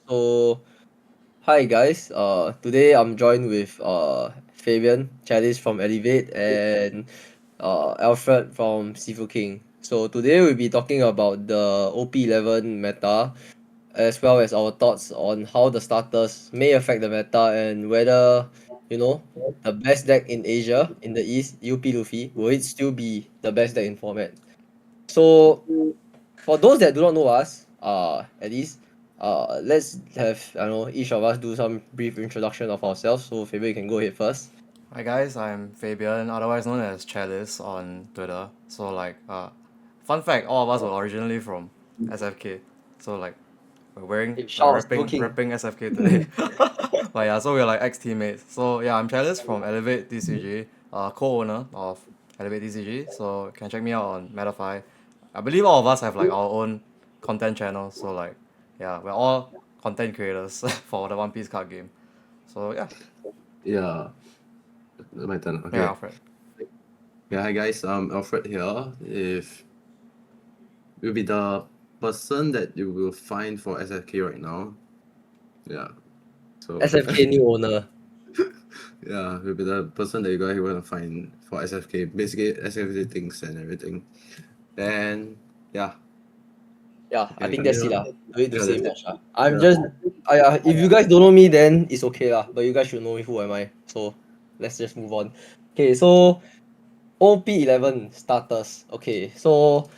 So, hi guys. Today I'm joined with Fabian, Chalice from Elevate, and Alfred from SeafoodKing. So today we'll be talking about the OP11 meta, as well as our thoughts on how the starters may affect the meta and whether you know the best deck in Asia in the East, UP Luffy, will it still be the best deck in format? So for those that do not know us, at least, let's have I know each of us do some brief introduction of ourselves. So Fabian, you can go ahead first. Hi guys, I'm Fabian, otherwise known as Chalice on Twitter. Fun fact, all of us were originally from SFK. So like, we're wearing, Hey, shout out Smoking. repping SFK today. But yeah, so we're like ex-teammates. So yeah, I'm Chalice from elevatetcg, co-owner of elevatetcg. So you can check me out on Metafy. I believe all of us have like our own content channels. So like, yeah, we're all content creators for the One Piece card game. So yeah, Yeah, my turn. yeah, Okay. Alfred. Yeah, hi guys. Alfred here. If will be the person that you will find for SFK right now. Yeah. So SFK new owner. yeah, will be the person that you guys want to find for SFK. Basically, SFK things and everything. And yeah, Yeah, I can think that's it continue. lah. No need to Yeah, say that's it. much lah. I'm Yeah. just if you guys don't know me, then it's okay lah. But you guys should know me who am I. So let's just move on. Okay, so OP11 starters. Okay, so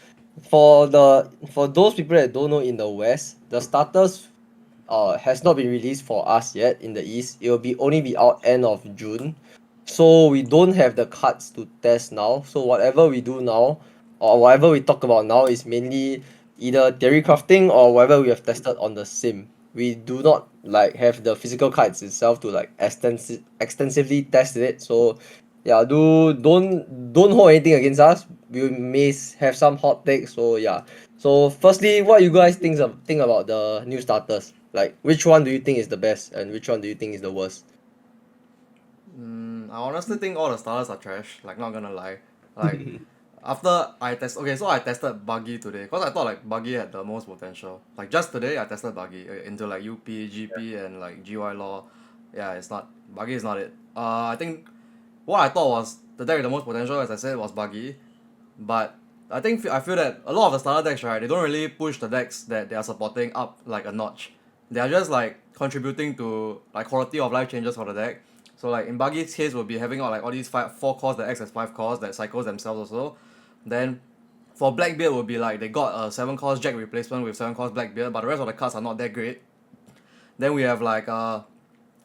for those people that don't know in the West, the starters has not been released for us yet in the East. It will be only be out end of June. So we don't have the cards to test now. So whatever we do now, or whatever we talk about now, is mainly either theory crafting or whatever we have tested on the sim. We do not like have the physical cards itself to like extensively test it. So yeah, don't hold anything against us. We may have some hot takes. So yeah. So firstly, what you guys think about the new starters? Like which one do you think is the best and which one do you think is the worst? I honestly think all the starters are trash. Like, not gonna lie. Like, after I tested Buggy today because I thought like Buggy had the most potential. Like just today, I tested Buggy into like UP, GP, and like GY Law. Yeah, it's not Buggy is not it. I think what I thought was the deck with the most potential, as I said, was Buggy. But I feel that a lot of the starter decks, right, they don't really push the decks that they are supporting up like a notch. They are just like contributing to like quality of life changes for the deck. So like in Buggy's case, we'll be having like all these four cores that acts as 5 cores that cycles themselves also. Then for Blackbeard will be like they got a 7 cores Jack replacement with 7 cores Blackbeard, but the rest of the cards are not that great. Then we have like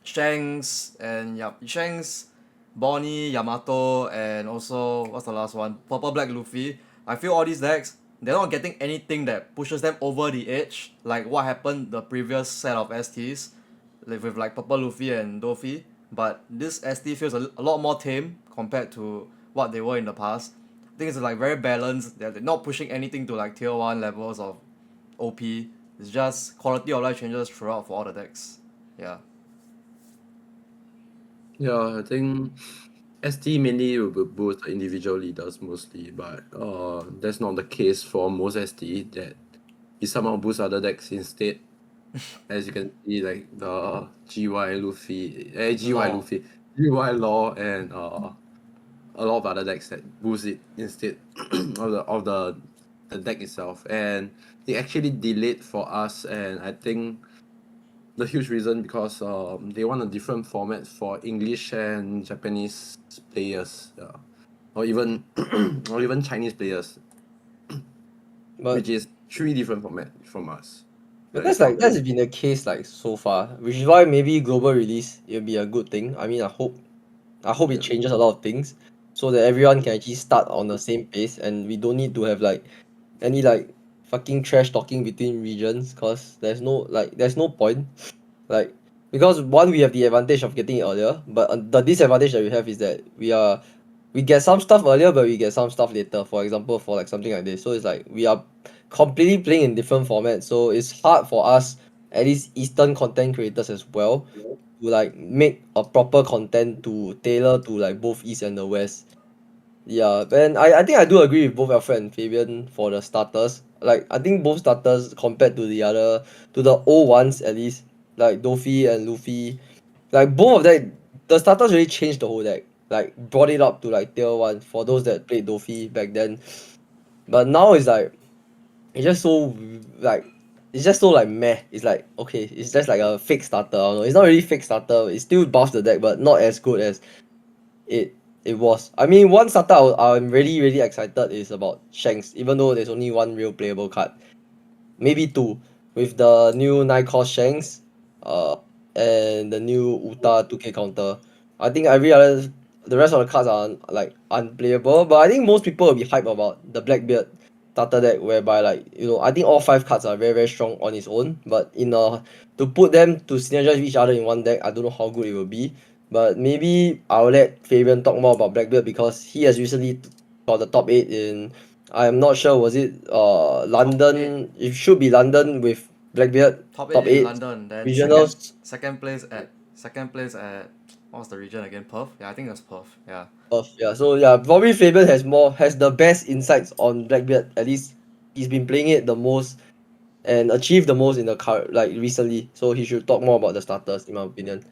Shanks and Shanks, Bonnie, Yamato, and also what's the last one? Purple Black Luffy. I feel all these decks, they're not getting anything that pushes them over the edge, like what happened the previous set of STs, with like Purple Luffy and Doffy. But this ST feels a lot more tame compared to what they were in the past. I think it's like very balanced. They're not pushing anything to like tier 1 levels of OP. It's just quality of life changes throughout for all the decks. Yeah. Yeah, I think ST mainly will boost the individual leaders mostly, but that's not the case for most ST that he somehow boosts other decks instead. As you can see, like the GY Luffy, GY Law. Luffy, GY Law, and a lot of other decks that boost it instead of the deck itself, and they actually delayed for us, and I think the huge reason because they want a different format for English and Japanese players, or even or even Chinese players, But which is three different format from us. but That is not that's been the case like so far, which is why maybe global release it'll be a good thing. I mean, I hope it yeah. changes a lot of things so that everyone can actually start on the same pace and we don't need to have like any like fucking trash talking between regions because there's no point. Like because one we have the advantage of getting it earlier, but the disadvantage that we have is that we get some stuff earlier but we get some stuff later. For example, for like something like this. So it's like we are completely playing in different formats. So it's hard for us, at least Eastern content creators as well, to like make a proper content to tailor to like both East and the West. Yeah, and I think I do agree with both Alfred and Fabian for the starters. Like I think both starters compared to the old ones at least, like Luffy and Luffy, like both of them, the starters really changed the whole deck. Like brought it up to like tier 1 for those that played Luffy back then. But now it's like it's just so like it's just so like meh. It's like okay, it's just like a fake starter. I don't know. It's not really fake starter. It still buffs the deck, but not as good as it it was. I mean, one starter I'm really excited is about Shanks, even though there's only one real playable card, maybe two, with the new 9 cost Shanks, uh, and the new Uta 2K counter. I think the rest of the cards are like unplayable, but I think most people will be hyped about the Blackbeard starter deck, whereby like I think all 5 cards are very strong on its own, but to put them to synergize with each other in one deck, I don't know how good it will be. But maybe I'll let Fabian talk more about Blackbeard because he has recently got the top 8 in, I'm not sure, was it London? It should be London with Blackbeard Top top 8 in 8 London, then regionals. second place at what was the region again? Perth? Yeah, I think it was Perth. Yeah. Yeah, so yeah, probably Fabian has the best insights on Blackbeard. At least he's been playing it the most and achieved the most in the car like recently. So he should talk more about the starters, in my opinion.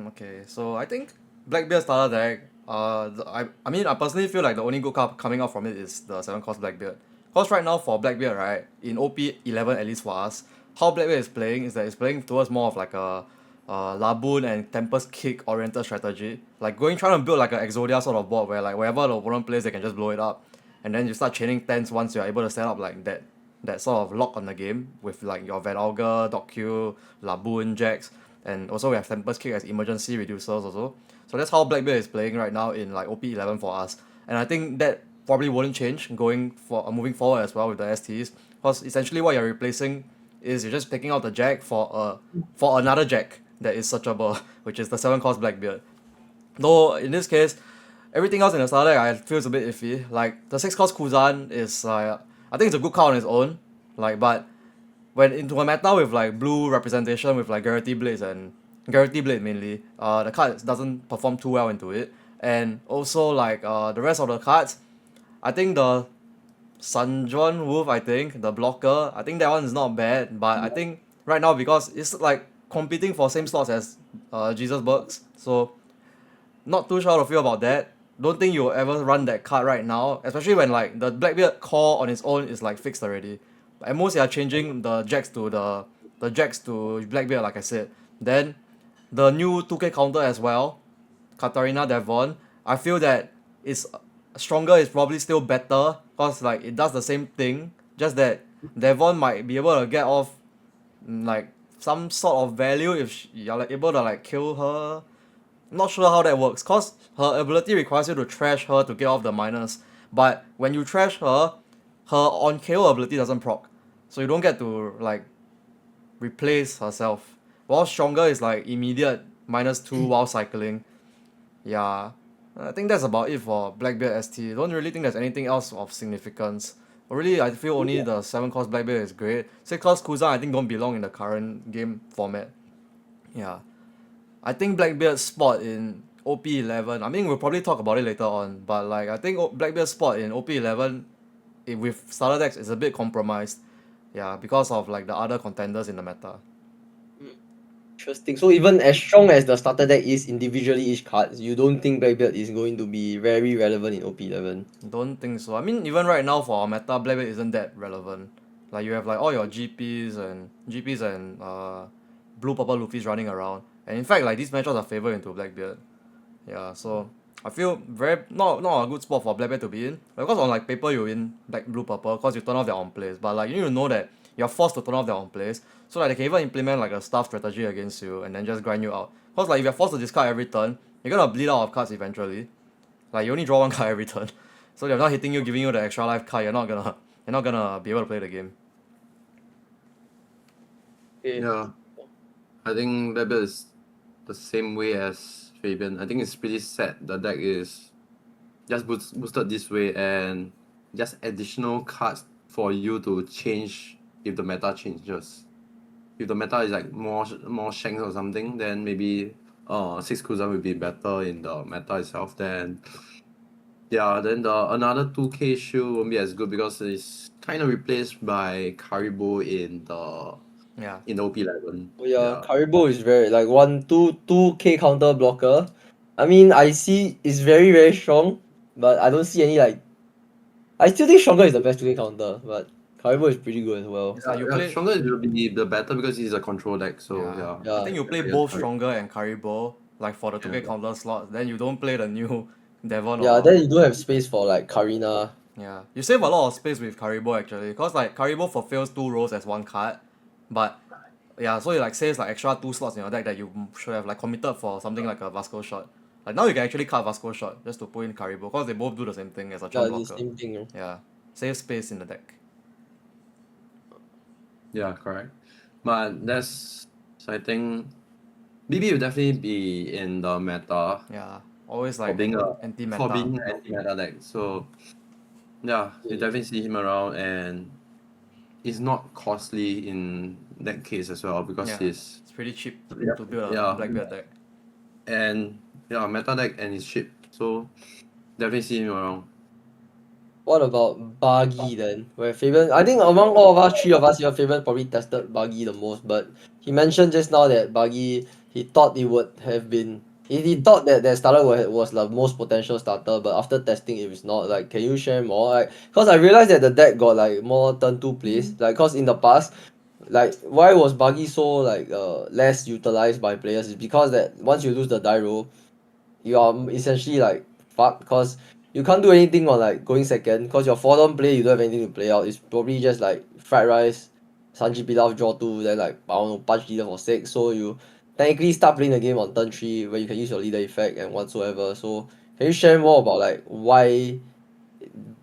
Okay, so I think Blackbeard starter deck. I mean, I personally feel like the only good card coming out from it is the 7 cost Blackbeard. Cause right now for Blackbeard, right, in OP 11 at least for us, how Blackbeard is playing is that it's playing towards more of like a Laboon and Tempest kick oriented strategy. Like trying to build like an Exodia sort of board where like wherever the opponent plays they can just blow it up. And then you start chaining tens once you're able to set up like that sort of lock on the game with like your Van Auger, Doc Q, Laboon, Jax, and also we have Tempest Kick as emergency reducers also. So that's how Blackbeard is playing right now in like OP 11 for us. And I think that probably won't change moving forward as well with the STs. Because essentially what you're replacing is you're just taking out the Jack for another Jack that is searchable, which is the 7 cost Blackbeard. Though in this case, everything else in the starter deck I feel a bit iffy. Like the 6 cost Kuzan is I think it's a good card on its own. Like but when into a meta with like blue representation with like Garrity Blades and Garrity Blade mainly, the card doesn't perform too well into it. And also like the rest of the cards, I think the Sanjuan Wolf, I think, the blocker, I think that one is not bad, but I think right now because it's like competing for same slots as Jesus Burks, so not too sure how to feel about that. Don't think you'll ever run that card right now, especially when like the Blackbeard core on its own is like fixed already. At most you are changing the Jax to the Jax to Blackbeard like I said. Then the new 2K counter as well, Katarina Devon. I feel that it's stronger is probably still better because like it does the same thing, just that Devon might be able to get off like some sort of value if you're like able to like kill her. Not sure how that works, cause her ability requires you to trash her to get off the minus. But when you trash her, her on KO ability doesn't proc, so you don't get to like replace herself. While stronger is like immediate -2 while cycling. Yeah, I think that's about it for Blackbeard ST. Don't really think there's anything else of significance. Really, I feel only the 7 cost Blackbeard is great. 6 cost Kuzan I think don't belong in the current game format. Yeah. I think Blackbeard's spot in OP 11, I mean we'll probably talk about it later on, but like I think Blackbeard's spot in OP 11 with starter decks is a bit compromised. Yeah, because of like the other contenders in the meta. Interesting. So even as strong as the starter deck is individually each card, you don't think Blackbeard is going to be very relevant in OP11? Don't think so. I mean even right now for our meta, Blackbeard isn't that relevant. Like you have like all your GPs and blue purple Luffy's running around. And in fact like these matchups are favored into Blackbeard. Yeah, so I feel very not a good spot for Blackbeard to be in. Because on like paper you win black blue purple because you turn off their on plays. But like you need to know that you're forced to turn off their on plays. So like they can even implement like a staff strategy against you and then just grind you out. Because like if you're forced to discard every turn, you're gonna bleed out of cards eventually. Like you only draw one card every turn. So they're not hitting you, giving you the extra life card, you're not gonna be able to play the game. Okay. Yeah, I think Blackbeard is the same way as Fabian. I think it's pretty sad the deck is just boosted this way and just additional cards for you to change if the meta changes. If the meta is like more Shanks or something, then maybe 6 Kuzan will be better in the meta itself. Then then the another 2K shield won't be as good because it's kind of replaced by Karibo in the Yeah. in OP11. Oh yeah, Karibo is very like 2K counter blocker. I mean, I see it's very very strong, but I don't see any like. I still think stronger is the best 2K counter, but Karibo is pretty good as well. It's like you Yeah, play. stronger will be the better because he's a control deck. So Yeah. yeah, I Yeah, think you play yeah, both correct. Stronger and Karibo, like for the 2K Yeah. counter slot, then you don't play the new Devon yeah. or. Then you don't have space for like Karina. Yeah. You save a lot of space with Karibo actually, because like Karibo fulfills 2 roles as 1 card, but yeah, so it like saves like extra 2 slots in your deck that you should have like committed for something like a Vasco shot. Like now you can actually cut Vasco shot just to put in Karibo, because they both do the same thing as a Yeah, chunk the blocker. same thing. Yeah. Save space in the deck. Yeah, correct. But that's, I think BB will definitely be in the meta Yeah. Always for like being a anti-meta. anti-meta deck. So yeah, you definitely see him around, and it's not costly in that case as well because Yeah. he's It's pretty cheap Yeah. to build a Yeah. Blackbeard deck. and meta deck and he's cheap. So definitely see him around. What about Buggy then? Where Fabian, I think among all of us, three of us here, Fabian probably tested Buggy the most. But he mentioned just now that Buggy, he thought it would have been, he thought that that starter was the most potential starter. But after testing, it was not. Like, can you share more? Like, cause I realized that the deck got like more turn 2 plays. Like, cause in the past, like why was Buggy so like less utilized by players is because that once you lose the die roll, you are essentially like fucked because you can't do anything on like going second because your four-down play you don't have anything to play out. It's probably just like fried rice, Sanji Pilaf draw 2, then like I don't know, punch leader for 6. So you technically start playing the game on turn 3 where you can use your leader effect and whatsoever. So can you share more about like why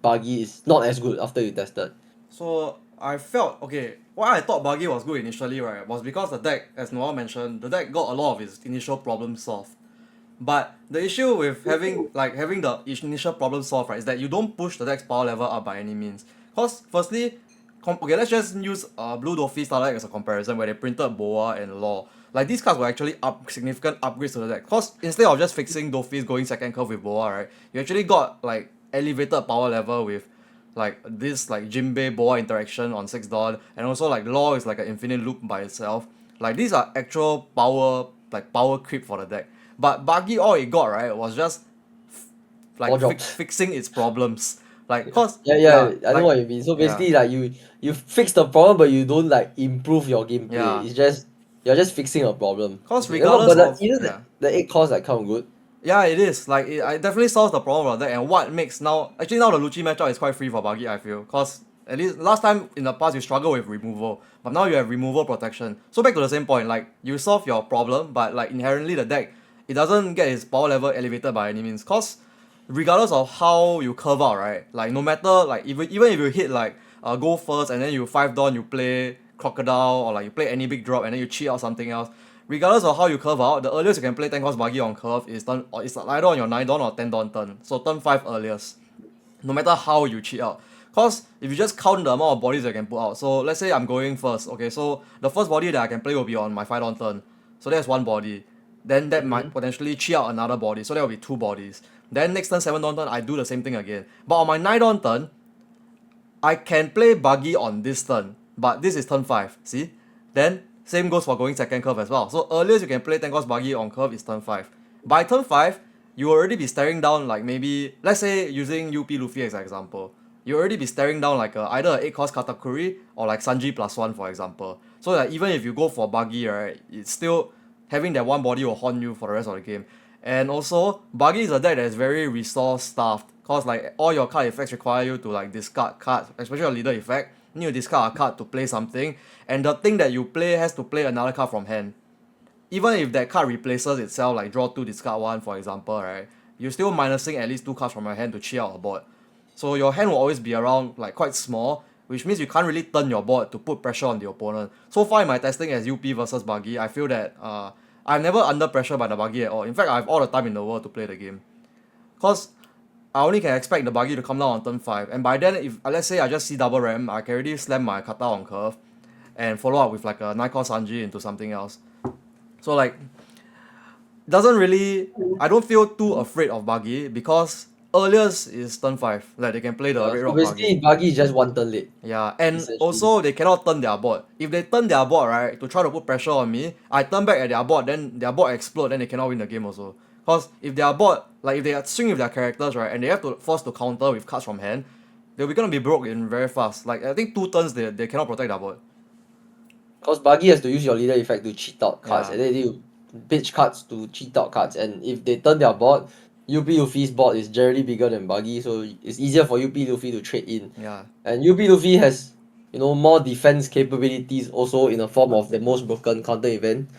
Buggy is not as good after you tested? So I felt okay. Why I thought Buggy was good initially, right, was because the deck, as Noah mentioned, the deck got a lot of its initial problems solved. But the issue with having the initial problem solved, right, is that you don't push the deck's power level up by any means. Cause firstly, okay, let's just use Blue Luffy starter deck as a comparison where they printed Boa and Law. Like these cards were actually significant upgrades to the deck. Cause instead of just fixing Luffy's going second curve with Boa, right, you actually got like elevated power level with like this like Jinbei Boa interaction on 6 Dawn, and also like Law is like an infinite loop by itself. Like these are actual power creep for the deck. But Buggy, all it got right was just All like drops. fixing its problems. Like cause Yeah, I know like what you mean. So yeah basically, like you fix the problem, but you don't like improve your gameplay. yeah. It's just you're just fixing a problem. Cause Okay, no, regardless but of either yeah. the 8 cost like kind of good. Yeah, it is. Like, it definitely solves the problem of that. And what makes now... Actually, now the Lucci matchup is quite free for Buggy, I feel. Because at least last time in the past, you struggle with removal. But now you have removal protection. So back to the same point. Like, you solve your problem, but like inherently the deck, it doesn't get its power level elevated by any means. Because regardless of how you curve out, right? Like, no matter... Like, even if you hit like... go first and then you 5 Dawn, you play Crocodile, or like you play any big drop and then you cheat out something else. Regardless of how you curve out, the earliest you can play 10 cost Buggy on curve is it's either on your 9 Dawn or 10 Dawn turn. So turn 5 earliest. No matter how you cheat out. Cause if you just count the amount of bodies I can put out. So let's say I'm going first. Okay, so the first body that I can play will be on my 5 Dawn turn. So that's one body. Then that might potentially cheat out another body. So that will be 2 bodies. Then next turn 7 Dawn turn, I do the same thing again. But on my 9 Dawn turn, I can play Buggy on this turn. But this is turn 5. See? Then same goes for going second curve as well. So earliest you can play 10 cost Buggy on curve is turn 5. By turn 5, you already be staring down like maybe, let's say using UP Luffy as an example. You already be staring down like either a 8 cost Katakuri or like Sanji +1 for example. So that even if you go for Buggy, right, it's still having that one body will haunt you for the rest of the game. And also, Buggy is a deck that is very resource stuffed. Cause like all your card effects require you to like discard cards, especially your leader effect. You need to discard a card to play something. And the thing that you play has to play another card from hand. Even if that card replaces itself, like draw 2, discard 1 for example, right? You're still minusing at least 2 cards from your hand to cheat out a board. So your hand will always be around like quite small, which means you can't really turn your board to put pressure on the opponent. So far in my testing as UP versus Buggy, I feel that I'm never under pressure by the Buggy at all. In fact, I have all the time in the world to play the game. Cause I only can expect the Buggy to come down on turn 5. And by then, if let's say I just see double ram, I can already slam my kata on curve and follow up with like a 9 cost Sanji into something else. So like, doesn't really... I don't feel too afraid of Buggy because earliest is turn 5. Like they can play the Red So Rock basically, Buggy. Buggy is just one turn late. Yeah, and Essentially. also they cannot turn their board. If they turn their board, right, to try to put pressure on me, I turn back at their board, then their board explode, then they cannot win the game also. Cause if their board, like if they swing with their characters, right, and they have to force to counter with cards from hand, they'll be gonna be broke in very fast. Like I think 2 turns they cannot protect their board. Because Buggy has to use your leader effect to cheat out cards, Yeah. and then they need to pitch cards to cheat out cards. And if they turn their board, UP Luffy's board is generally bigger than Buggy, so it's easier for UP Luffy to trade in. Yeah. And UP Luffy has, more defense capabilities also in the form of the most broken counter event,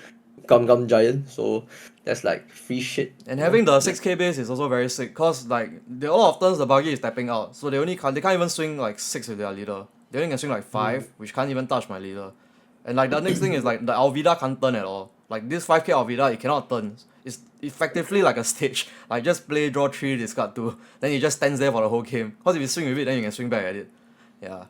Gum Gum Giant. So that's like free shit. And you having know? the 6k base is also very sick, cause like a lot of turns the Buggy is tapping out, so they can't even swing like 6 with their leader. They only can swing like 5, which can't even touch my leader. And like the next thing is like the Alvida can't turn at all. Like this 5k Alvida, it cannot turn. It's effectively like a stage. Like just play, draw 3, discard 2. Then it just stands there for the whole game. Cause if you swing with it, then you can swing back at it. Yeah.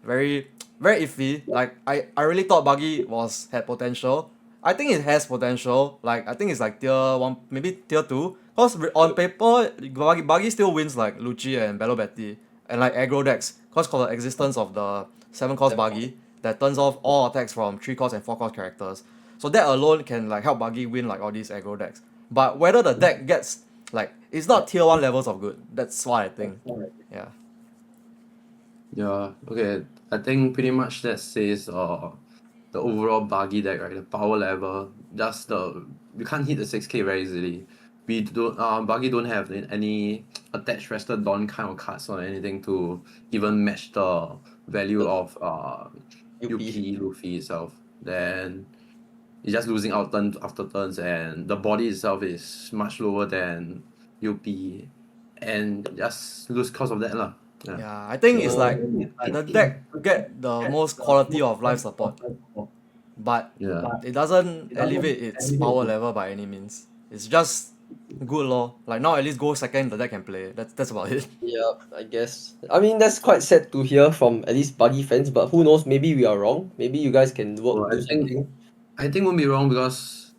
Very very iffy. Like I really thought Buggy had potential. I think it has potential. Like I think it's like tier 1, maybe tier 2. Cause on paper, Buggy still wins like Lucci and Bello Betty. And like aggro decks. Cause for the existence of the 7 cost Buggy that turns off all attacks from 3 cost and 4 cost characters. So that alone can like help Buggy win like all these aggro decks. But whether the deck gets like it's not tier 1 levels of good. That's what I think. Yeah. Yeah, okay. I think pretty much that says the overall Buggy deck, right? The power level, just you can't hit the 6k very easily. We don't Buggy don't have any attached rested dawn kind of cards or anything to even match the value of UP Luffy itself. Then it's just losing out turn after turns, and the body itself is much lower than UP, and just lose cause of that lah. Yeah, I think it's like the deck get the most quality of life support, but Yeah. it doesn't elevate its power level by any means. It's just good lor. Like now at least go second the deck can play. That's about it. Yeah, I guess. I mean, that's quite sad to hear from at least Buggy fans, but who knows? Maybe we are wrong. Maybe you guys can Well, do something. I think won't be wrong because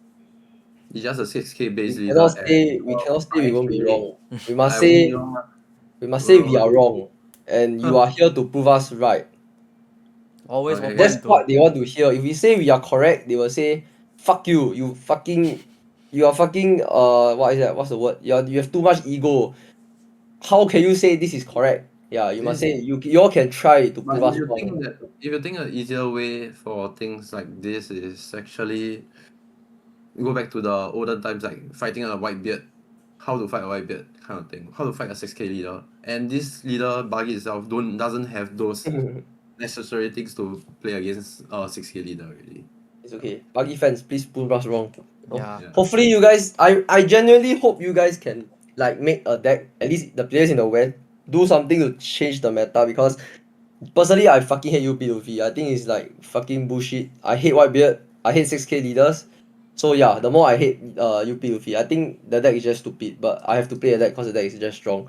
it's just a 6k base We leader. cannot say we won't be wrong. We must I say won't be wrong. we are wrong, and you are here to prove us right. Always Okay. open That's to. what they want to hear. If we say we are correct, they will say, "Fuck you! You are fucking what is that? What's the word? You have too much ego. How can you say this is correct? Yeah, you must say you all can try to But prove us if you wrong." think that if you think an easier way for things like this is actually go back to the olden times, like fighting a Whitebeard, how to fight a Whitebeard kind of thing, how to fight a 6k leader, and this leader Buggy itself doesn't have those necessary things to play against a 6k leader already. It's okay. Buggy fans, please prove us wrong. Yeah. Hopefully you guys I genuinely hope you guys can like make a deck, at least the players in the West, do something to change the meta, because personally I fucking hate UP Luffy. I think it's like fucking bullshit. I hate Whitebeard. I hate 6k leaders. So yeah, the more I hate UP Luffy. I think the deck is just stupid, but I have to play a deck because the deck is just strong.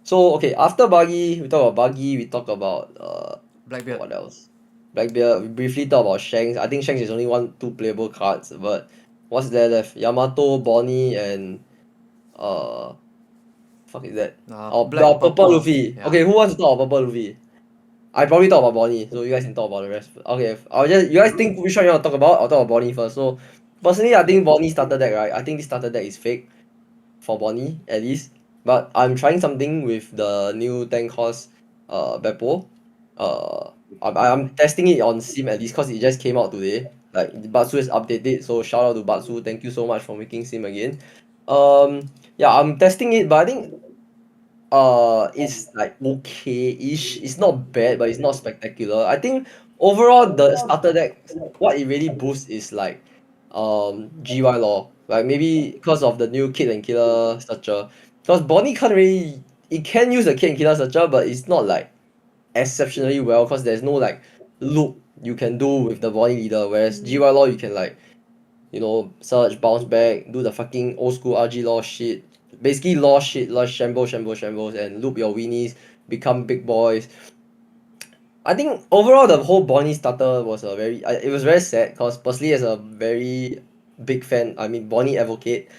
So okay, after Buggy, we talk about Buggy, we talk about Blackbeard. what else? Blackbeard, we briefly talk about Shanks. I think Shanks is only 2 playable cards, but what's there left? Yamato, Bonnie, and fuck is that? Purple Luffy. Yeah. Okay, who wants to talk about Purple Luffy? I probably talk about Bonnie, so you guys can talk about the rest. Okay, you guys think which one you want to talk about? I'll talk about Bonnie first. So personally, I think Bonnie starter deck, right? I think this starter deck is fake for Bonnie at least. But I'm trying something with the new 10 cost Beppo. I'm testing it on Sim at least because it just came out today. Like Batsu is updated, so shout out to Batsu. Thank you so much for making Sim again. Yeah, I'm testing it, but I think it's like okay-ish. It's not bad, but it's not spectacular. I think overall the starter deck, what it really boosts is like GY law. Like maybe because of the new Kid and Killer structure. Because Bonnie can't really, it can use the Kid and Killer structure, but it's not like exceptionally well because there's no like loop you can do with the Bonnie leader. Whereas GY law you can like, search, bounce back, do the fucking old school RG law shit. Basically law shit, like shambles, and loop your weenies, become big boys. I think overall the whole Bonnie starter was it was very sad because personally as a very big fan, I mean Bonnie advocate,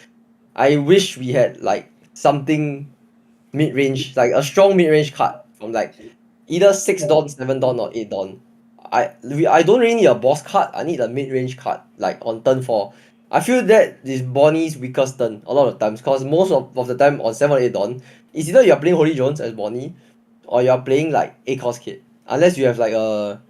I wish we had like something mid-range, like a strong mid-range card from like either 6 Dawn, 7 Dawn, or 8 Dawn. I don't really need a boss card, I need a mid-range card, like on turn 4. I feel that is Bonnie's weakest turn a lot of times, because most of the time on 7 or 8 Dawn, it's either you're playing Holy Jones as Bonnie, or you're playing like 8 cost kit. Unless you have like a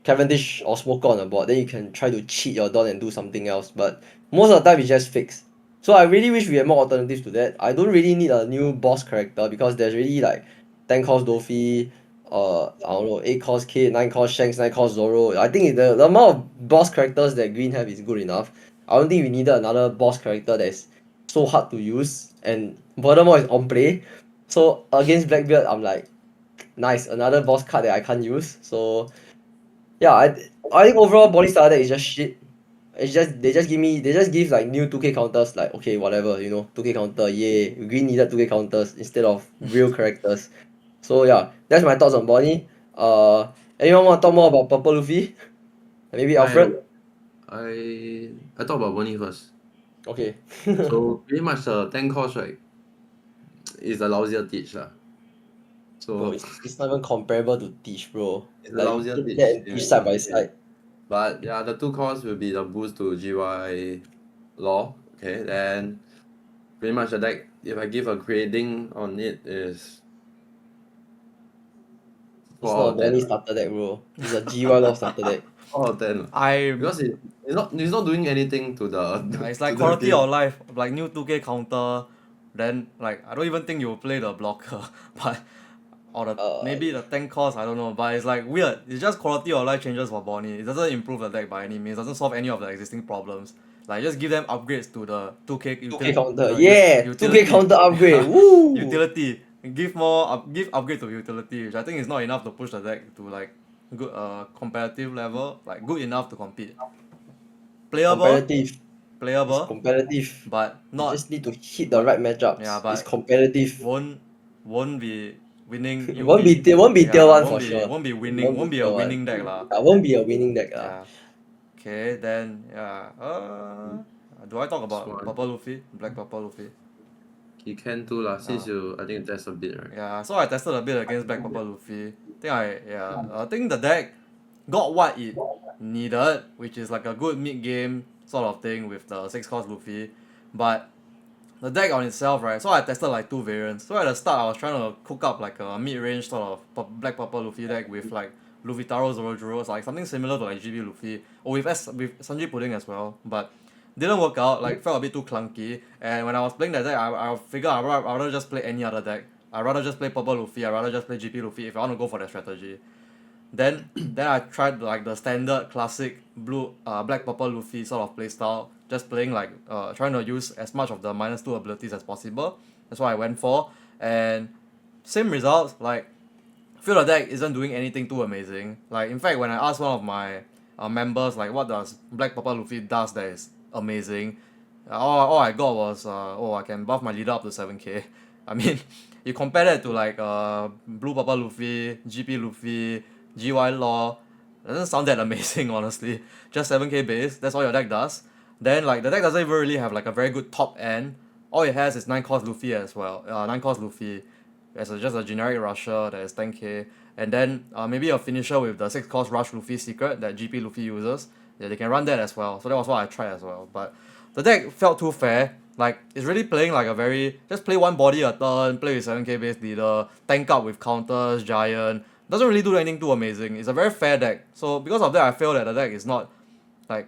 Cavendish or Smoker on the board, then you can try to cheat your Dawn and do something else, but most of the time it's just fixed. So I really wish we had more alternatives to that. I don't really need a new boss character because there's already like 10 cost Luffy, I don't know, 8 cost Kid, 9 cost Shanks, 9 cost Zoro. I think the amount of boss characters that Green have is good enough. I don't think we needed another boss character that's so hard to use, and furthermore it's on play. So against Blackbeard, I'm like, nice, another boss card that I can't use. So yeah, I think overall body starter deck is just shit. It's just they just give like new 2k counters, like okay whatever, you know, 2k counter, yay. Green needed 2k counters instead of real characters. So yeah, that's my thoughts on Bonnie. Anyone want to talk more about Purple Luffy? Maybe Alfred? I talk about Bonnie first. Okay. So pretty much the 10 cost, right, is the lousier teach lah. Bro, So it's not even comparable to Teach, bro. it's a Like lousier put teach. that and Teach side by side. But yeah, the 2 costs will be the boost to GY law. Okay, then pretty much the deck, if I give a grading on it, is It's not a 4 out of 10. Bonnie starter deck, bro. It's a GY Law starter deck. 4 out of 10. I Because it's not doing anything to the. it's like to the quality game. of life, like new 2k counter, then like I don't even think you'll play the blocker, but or the maybe the tank cost, I don't know, but it's like weird. It's just quality of life changes for Bonnie. It doesn't improve the deck by any means, doesn't solve any of the existing problems. Like just give them upgrades to the 2k 2k counter, yeah! 2k counter upgrade, woo! utility. Give more give upgrade to utility, which I think is not enough to push the deck to like good competitive level, like good enough to compete. Playable, Competitive. It's playable, competitive. but You not just need to hit the right matchups. yeah, but It's competitive. won't be winning. It won't be tier 1 for sure. Won't be winning. Won't be a tier 1. winning deck lah. Won't be a winning deck. Yeah. Okay, then yeah. Do I talk about Swan. Purple Luffy, Black Purple Luffy? You can too lah, since you I think that's a bit, right? Yeah. So I tested a bit against Black Purple Luffy. I think the deck got what it needed, which is like a good mid game sort of thing with the 6 cost Luffy, but the deck on itself, right? So I tested like 2 variants. So at the start, I was trying to cook up like a mid-range sort of Black Purple Luffy deck with like Luffy Taro Zoro Juro, like something similar to like GB Luffy, or with Sanji Pudding as well. But didn't work out. Like felt a bit too clunky. And when I was playing that deck, I figured I'd rather just play any other deck. I'd rather just play Purple Luffy. I'd rather just play GP Luffy if I want to go for that strategy. Then I tried like the standard classic black purple Luffy sort of playstyle, just playing like trying to use as much of the -2 abilities as possible. That's what I went for, and same results. Like feel the deck isn't doing anything too amazing. Like in fact, when I asked one of my members like what does black purple Luffy does that is amazing, all I got was I can buff my leader up to 7k. I mean, you compare that to like blue purple Luffy, GP Luffy, GY Law, it doesn't sound that amazing honestly. Just 7k base, that's all your deck does. Then like the deck doesn't even really have like a very good top end. All it has is 9 cost Luffy as well. 9 cost Luffy as just a generic rusher that is 10k. And then maybe a finisher with the 6 cost rush Luffy secret that GP Luffy uses. Yeah, they can run that as well. So that was what I tried as well. But the deck felt too fair. Like it's really playing like a very just play one body a turn, play with 7k base leader, tank up with counters, giant. Doesn't really do anything too amazing. It's a very fair deck. So because of that, I feel that the deck is not like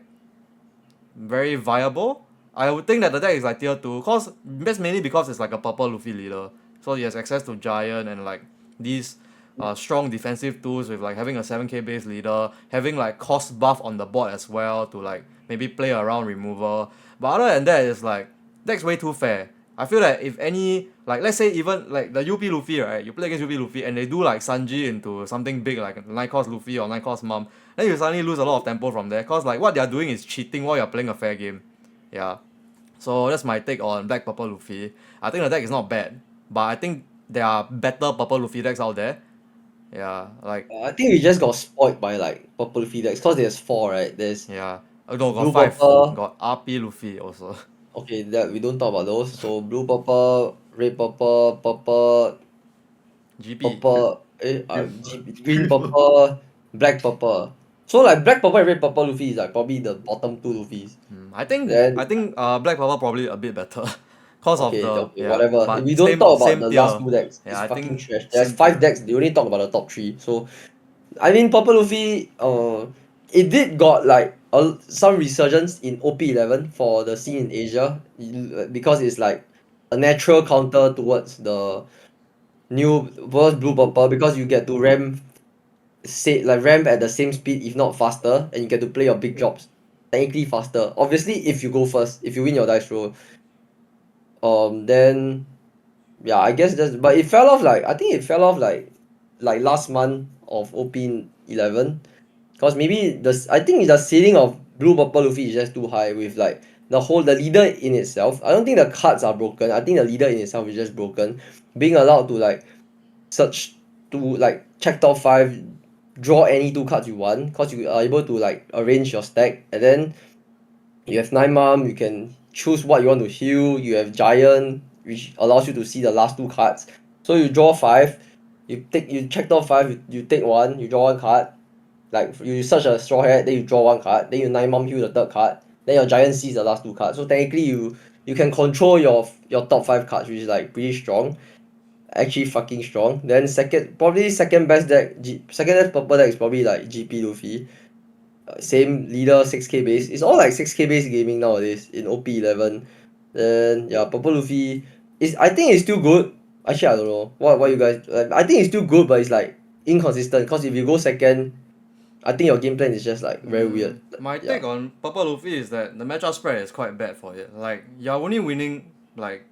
very viable. I would think that the deck is like tier 2, cause that's mainly because it's like a purple Luffy leader. So he has access to giant and like these strong defensive tools with like having a 7k base leader, having like cost buff on the board as well to like maybe play around removal. But other than that, it's like deck's way too fair. I feel that if any, like let's say even like the UP Luffy, right? You play against UP Luffy and they do like Sanji into something big like 9 cost Luffy or 9 cost Mom, then you suddenly lose a lot of tempo from there. Cause like what they're doing is cheating while you're playing a fair game. Yeah. So that's my take on Black Purple Luffy. I think the deck is not bad, but I think there are better Purple Luffy decks out there. Yeah, like I think we just got spoiled by like Purple Luffy decks, cause there's 4, right? There's yeah. No, Blue got 5. Purple. Got RP Luffy also. Okay, that we don't talk about those. So blue purple, red purple, GP. green purple, black purple. So like black purple and red purple Luffy is like probably the bottom two Luffys. I think Then Black Purple probably a bit better. Cause of okay, the okay, whatever. If but we don't talk about same the last tier. two decks, Yeah, it's I fucking think trash. There's same 5 tier. decks, they only talk about the top 3. So I mean Purple Luffy, it did got like some resurgence in OP11 for the scene in Asia because it's like a natural counter towards the new verse blue purple because you get to ramp at the same speed if not faster and you get to play your big drops technically faster. Obviously if you go first, if you win your dice roll, then yeah, I guess that's but it fell off like I think it fell off like last month of OP11 because maybe I think the ceiling of blue purple Luffy is just too high with like the leader in itself. I don't think the cards are broken. I think the leader in itself is just broken. Being allowed to like search to like check top 5, draw any 2 cards you want because you are able to like arrange your stack and then you have 9 mom, you can choose what you want to heal, you have giant which allows you to see the last 2 cards. So you draw 5, you check top 5, you take 1, you draw 1 card, like you search a straw hat, then you draw 1 card, then you 9 mom heal the 3rd card, then your giant sees the last 2 cards. So technically you can control your top 5 cards, which is like pretty strong, actually fucking strong. Then probably second best deck, second best purple deck is probably like GP Luffy. Same leader 6k base. It's all like 6k base gaming nowadays in OP11. Then yeah, purple Luffy is I think it's still good. Actually I don't know what you guys. I think it's still good, but it's like inconsistent. Cause if you go second, I think your game plan is just like very weird. My Yeah. take on Purple Luffy is that the matchup spread is quite bad for it. Like you're only winning like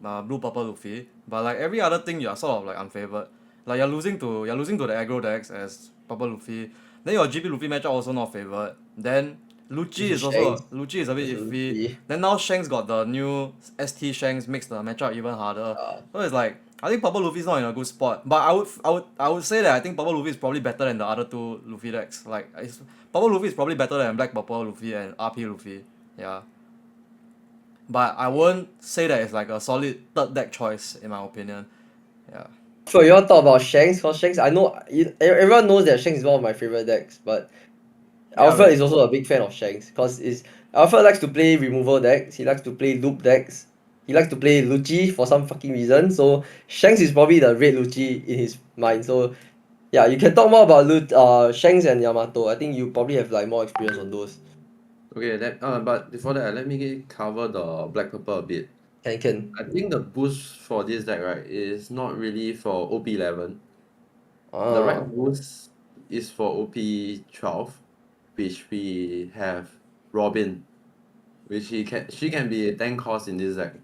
blue purple Luffy, but like every other thing you're sort of like unfavored. Like you're losing to the aggro decks as Purple Luffy. Then your GP Luffy matchup also not favored. Then Versus Shanks. Lucci is a bit Versus iffy. Luffy. Then now Shanks got the new ST Shanks makes the matchup even harder. So it's like I think Purple Luffy is not in a good spot. But I would say that I think Purple Luffy is probably better than the other 2 Luffy decks. Purple Luffy is probably better than Black Purple Luffy and RP Luffy. Yeah. But I won't say that it's like a solid third deck choice in my opinion. Yeah. Sure, you want to talk about Shanks? Cause Shanks, I know everyone knows that Shanks is one of my favorite decks, but Yeah, Alfred man. is also a big fan of Shanks because Alfred likes to play removal decks. He likes to play loop decks. He likes to play Lucci for some fucking reason. So Shanks is probably the red Lucci in his mind. So yeah, you can talk more about Shanks and Yamato. I think you probably have like more experience on those. Okay, but before that, let me cover the black purple a bit. Can. I think the boost for this deck, right, is not really for OP11. The right Ah, boost is for OP12, which we have Robin, which she can be 10 cost in this deck.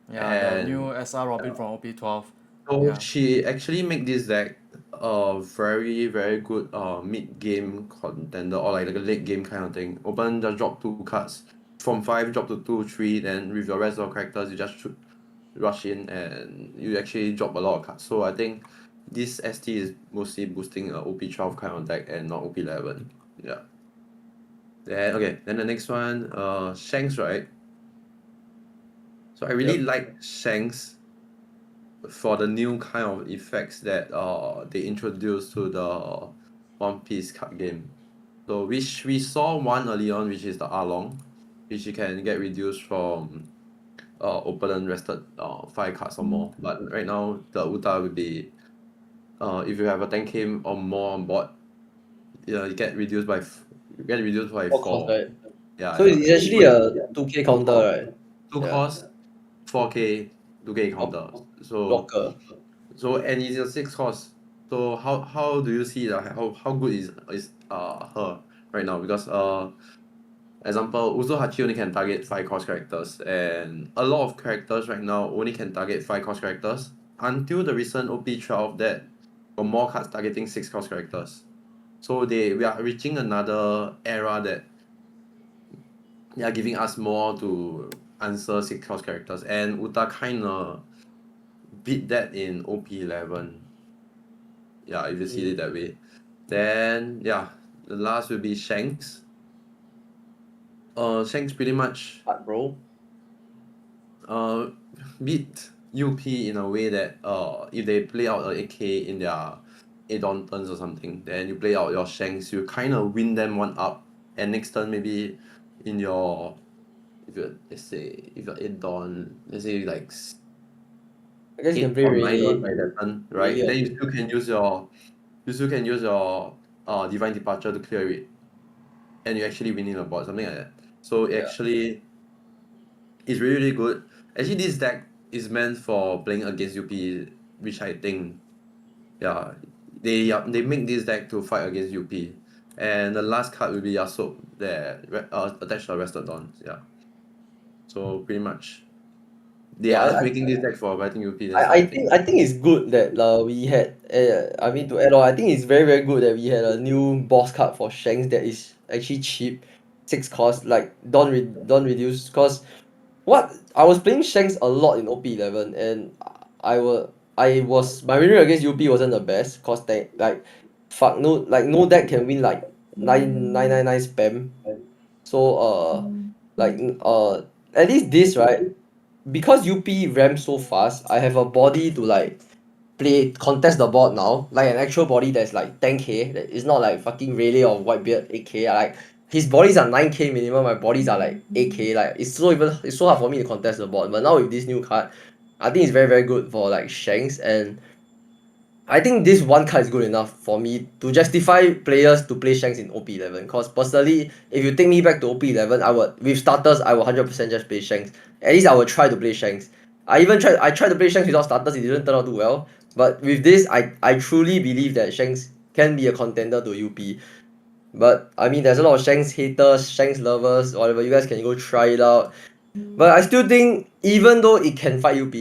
Yeah, the new And SR Robin from OP12. so Yeah. she actually make this deck a very, very good mid game contender or like a late game kind of thing. Open just drop 2 cards. From 5 drop to 2, 3, then with your rest of the characters you just rush in and you actually drop a lot of cards. So I think this ST is mostly boosting a OP12 kind of deck and not OP11. Yeah. Then the next one, Shanks, right? So I really yep. like Shanks for the new kind of effects that they introduced to the One Piece card game. So which we saw one early on, which is the Arlong, which you can get reduced from opponent rested 5 cards or more. But right now the Uta will be if you have a 10k or more on board, you get reduced by you get reduced by 4 cost, 4. right? Yeah, So yeah. it's actually a 2k Two counter, cost, right? two Yeah. cost, 4k, 2k Or counter. So blocker. and it's a 6 cost. So how do you see how good is her right now? Because example, Uzo Hachi only can target 5 cost characters, and a lot of characters right now only can target 5 cost characters until the recent OP12 that got more cards targeting 6 cost characters. So we are reaching another era that they are giving us more to answer 6 cost characters, and Uta kinda beat that in OP11. Yeah, if you see it that way. Then yeah, the last will be Shanks. Shanks pretty much Hard, bro. beat UP in a way that if they play out a AK in their 8-on turns or something, then you play out your Shanks, you kind of win them one up, and next turn maybe in your if you're let's say if you're 8-on, let's say like I guess you can 8 play or 9 really, on by that turn, right? really. Then you still can use your divine departure to clear it, and you actually winning the board, something like that. So it actually it's really, really good. Actually, this deck is meant for playing against UP, which I think, yeah, they make this deck to fight against UP. And the last card will be Yasuo that attached to the rest of Dons, yeah. So pretty much, they Yeah, are just making this deck for fighting UP. That's I, what I I think. think I think it's good that we had I mean to add on, I think it's very very good that we had a new boss card for Shanks that is actually cheap, 6 cost, like don't reduce, cause what I was playing Shanks a lot in OP11 and I was my win rate against UP wasn't the best cause they like fuck no deck can win like 9 spam. So like at least this right, because UP ramp so fast, I have a body to like play contest the board now, like an actual body that's like 10k. That is not like fucking Rayleigh or Whitebeard 8k. Like his bodies are 9k minimum, my bodies are like 8k. Like it's so hard for me to contest the board. But now with this new card, I think it's very very good for like Shanks, and I think this one card is good enough for me to justify players to play Shanks in OP11. Cause personally, if you take me back to OP11, I would with starters I would 100% just play Shanks. At least I would try to play Shanks. I tried to play Shanks without starters, it didn't turn out too well. But with this, I truly believe that Shanks can be a contender to UP. But I mean, there's a lot of Shanks haters, Shanks lovers, whatever. You guys can go try it out. But I still think even though it can fight UP,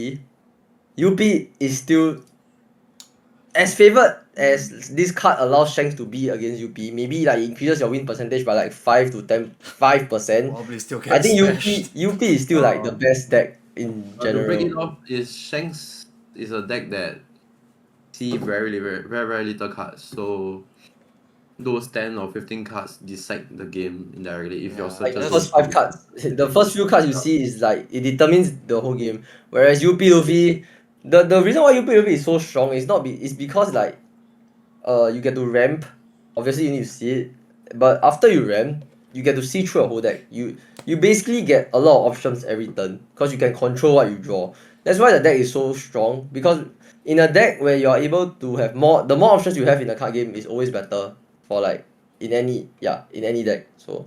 UP is still as favored as this card allows Shanks to be against UP, maybe like increases your win percentage by like 5%. Probably still I get think smashed. UP is still like the Um, best deck in to break it general. off, is Shanks is a deck that see very little cards. So those 10 or 15 cards decide the game indirectly if your Yeah, Like the searches first don't that's five cards, the first few cards you see is like it determines the whole game. Whereas UP Luffy, the reason why UP Luffy is so strong is not is because like you get to ramp. Obviously you need to see it, but after you ramp, you get to see through a whole deck. You basically get a lot of options every turn because you can control what you draw. That's why the deck is so strong, because in a deck where you're able to have the more options you have in a card game is always better for like in any deck. So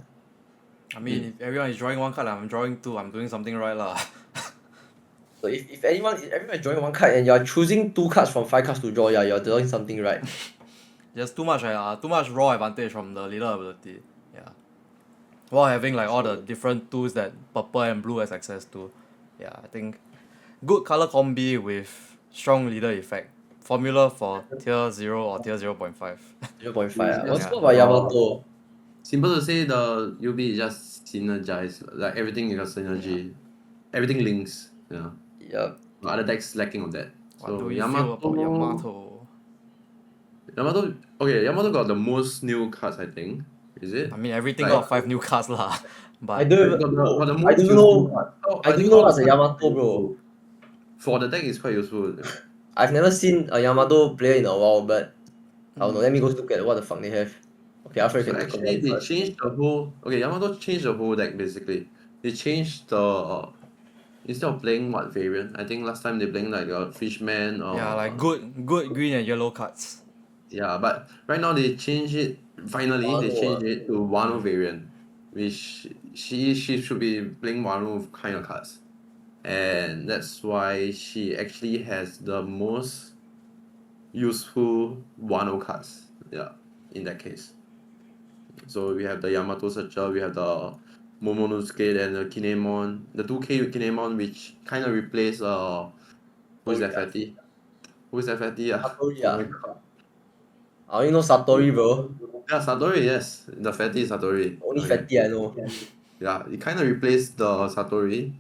I mean, if everyone is drawing one card, I'm drawing two. I'm doing something right lah. if everyone is drawing one card and you're choosing 2 cards from 5 cards to draw, yeah, you're doing something right. Just too much raw advantage from the leader ability. Yeah. While having like all the different tools that purple and blue has access to. Yeah, I think good color combi with strong leader effect. Formula for tier 0 or tier 0.5. 0.5. What's Yeah. what about Yamato? Simple to say, the UB is just synergize. Like everything is a synergy. Everything links. Yeah. Yeah. The other decks lacking on that. What So do we feel about Yamato? Yamato got the most new cards, I think. Is it? I mean, everything Like, got 5 new cards lah. I But don't even got the I most don't useful know card. Oh, I don't think know all what's the a cards are Yamato, quite bro. useful. For the deck, it's quite useful. I've never seen a Yamato player in a while, but I don't know. Let me go look at what the fuck they have. Okay, after you So can talk about actually, it they first. changed the whole. Okay, Yamato changed the whole deck basically. They changed the instead of playing what variant. I think last time they playing like a Fishman or yeah, like good green and yellow cards. yeah, but right now they changed it. Finally, they Wano, changed it to Wano variant, which she should be playing Wano kind of cards, and that's why she actually has the most useful Wano cards. Yeah, in that case. So we have the Yamato Searcher, we have the Momonosuke and the Kinemon, the 2K Kinemon, which kind of replace who's that fatty? Who's that fatty? Satori, Oh my ah. god. I only know Satori, bro. Yeah, Satori, yes. The fatty Satori. Only Okay. fatty I know. Yeah, it kind of replaced the Satori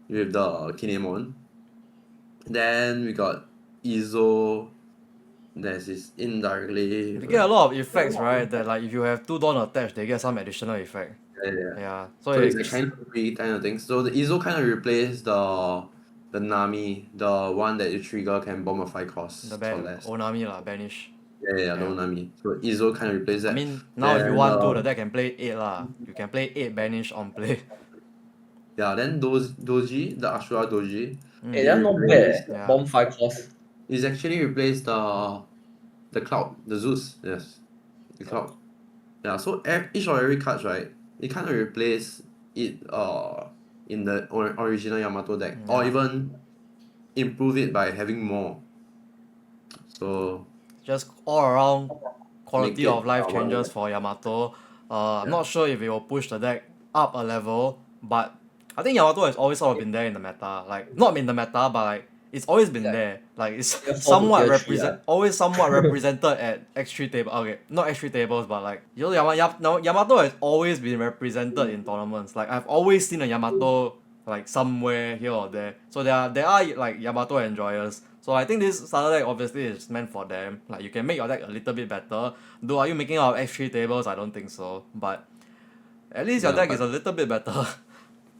with the Kinemon. Then we got Izo. There's this indirectly. They get a lot of effects, right? That like if you have 2 Dawn attached, they get some additional effect. Yeah. So, So it's a kind of free kind of thing. So the Izo kind of replaced the Nami, the one that you trigger can bomb a 5 cost the for less. Onami lah, banish. The Nami. So Izo kind of replaced that. I mean, now if you Then, want to, the deck can play 8 lah. You can play 8 banish on play. yeah, then Doji, the Ashura Doji. Hey, they're not bad. Yeah. Bomb 5 cost. It's actually replaced the Cloud, the Zeus, yes. The Cloud. Yeah, so each of every cards, right, it kind of replace it in the original Yamato deck. Or even improve it by having more. So just all around quality Make it of life our- changes for Yamato. I'm not sure if it will push the deck up a level, but I think Yamato has always sort of been there in the meta. Like not in the meta, but like it's always been there. Like it's Tier 4 to somewhat tier 3, always somewhat represented at X3 table. Okay, not X3 tables, but like you know Yamato has always been represented in tournaments. Like I've always seen a Yamato like somewhere here or there. So there are like Yamato enjoyers. So I think this starter deck obviously is meant for them. Like you can make your deck a little bit better. Though are you making out of X3 tables? I don't think so. But at least your Yeah, deck but- is a little bit better.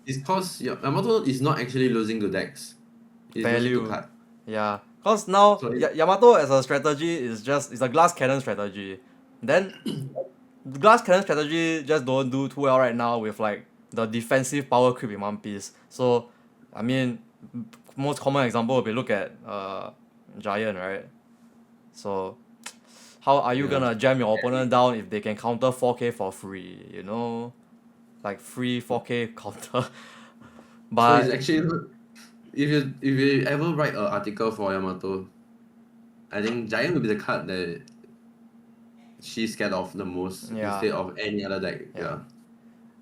It's because Yamato is not actually losing to decks. It's Value. losing to card. Yeah, cause now So Yamato as a strategy is a glass cannon strategy. Then the glass cannon strategy just don't do too well right now with like the defensive power creep in One Piece. So I mean, most common example would be look at Giant, right? So how are you Yeah. gonna jam your opponent down if they can counter 4K for free? You know, like free 4K counter. So But it's actually if you ever write an article for Yamato, I think Giant will be the card that she's scared of the most Yeah. instead of any other deck. Yeah. Yeah.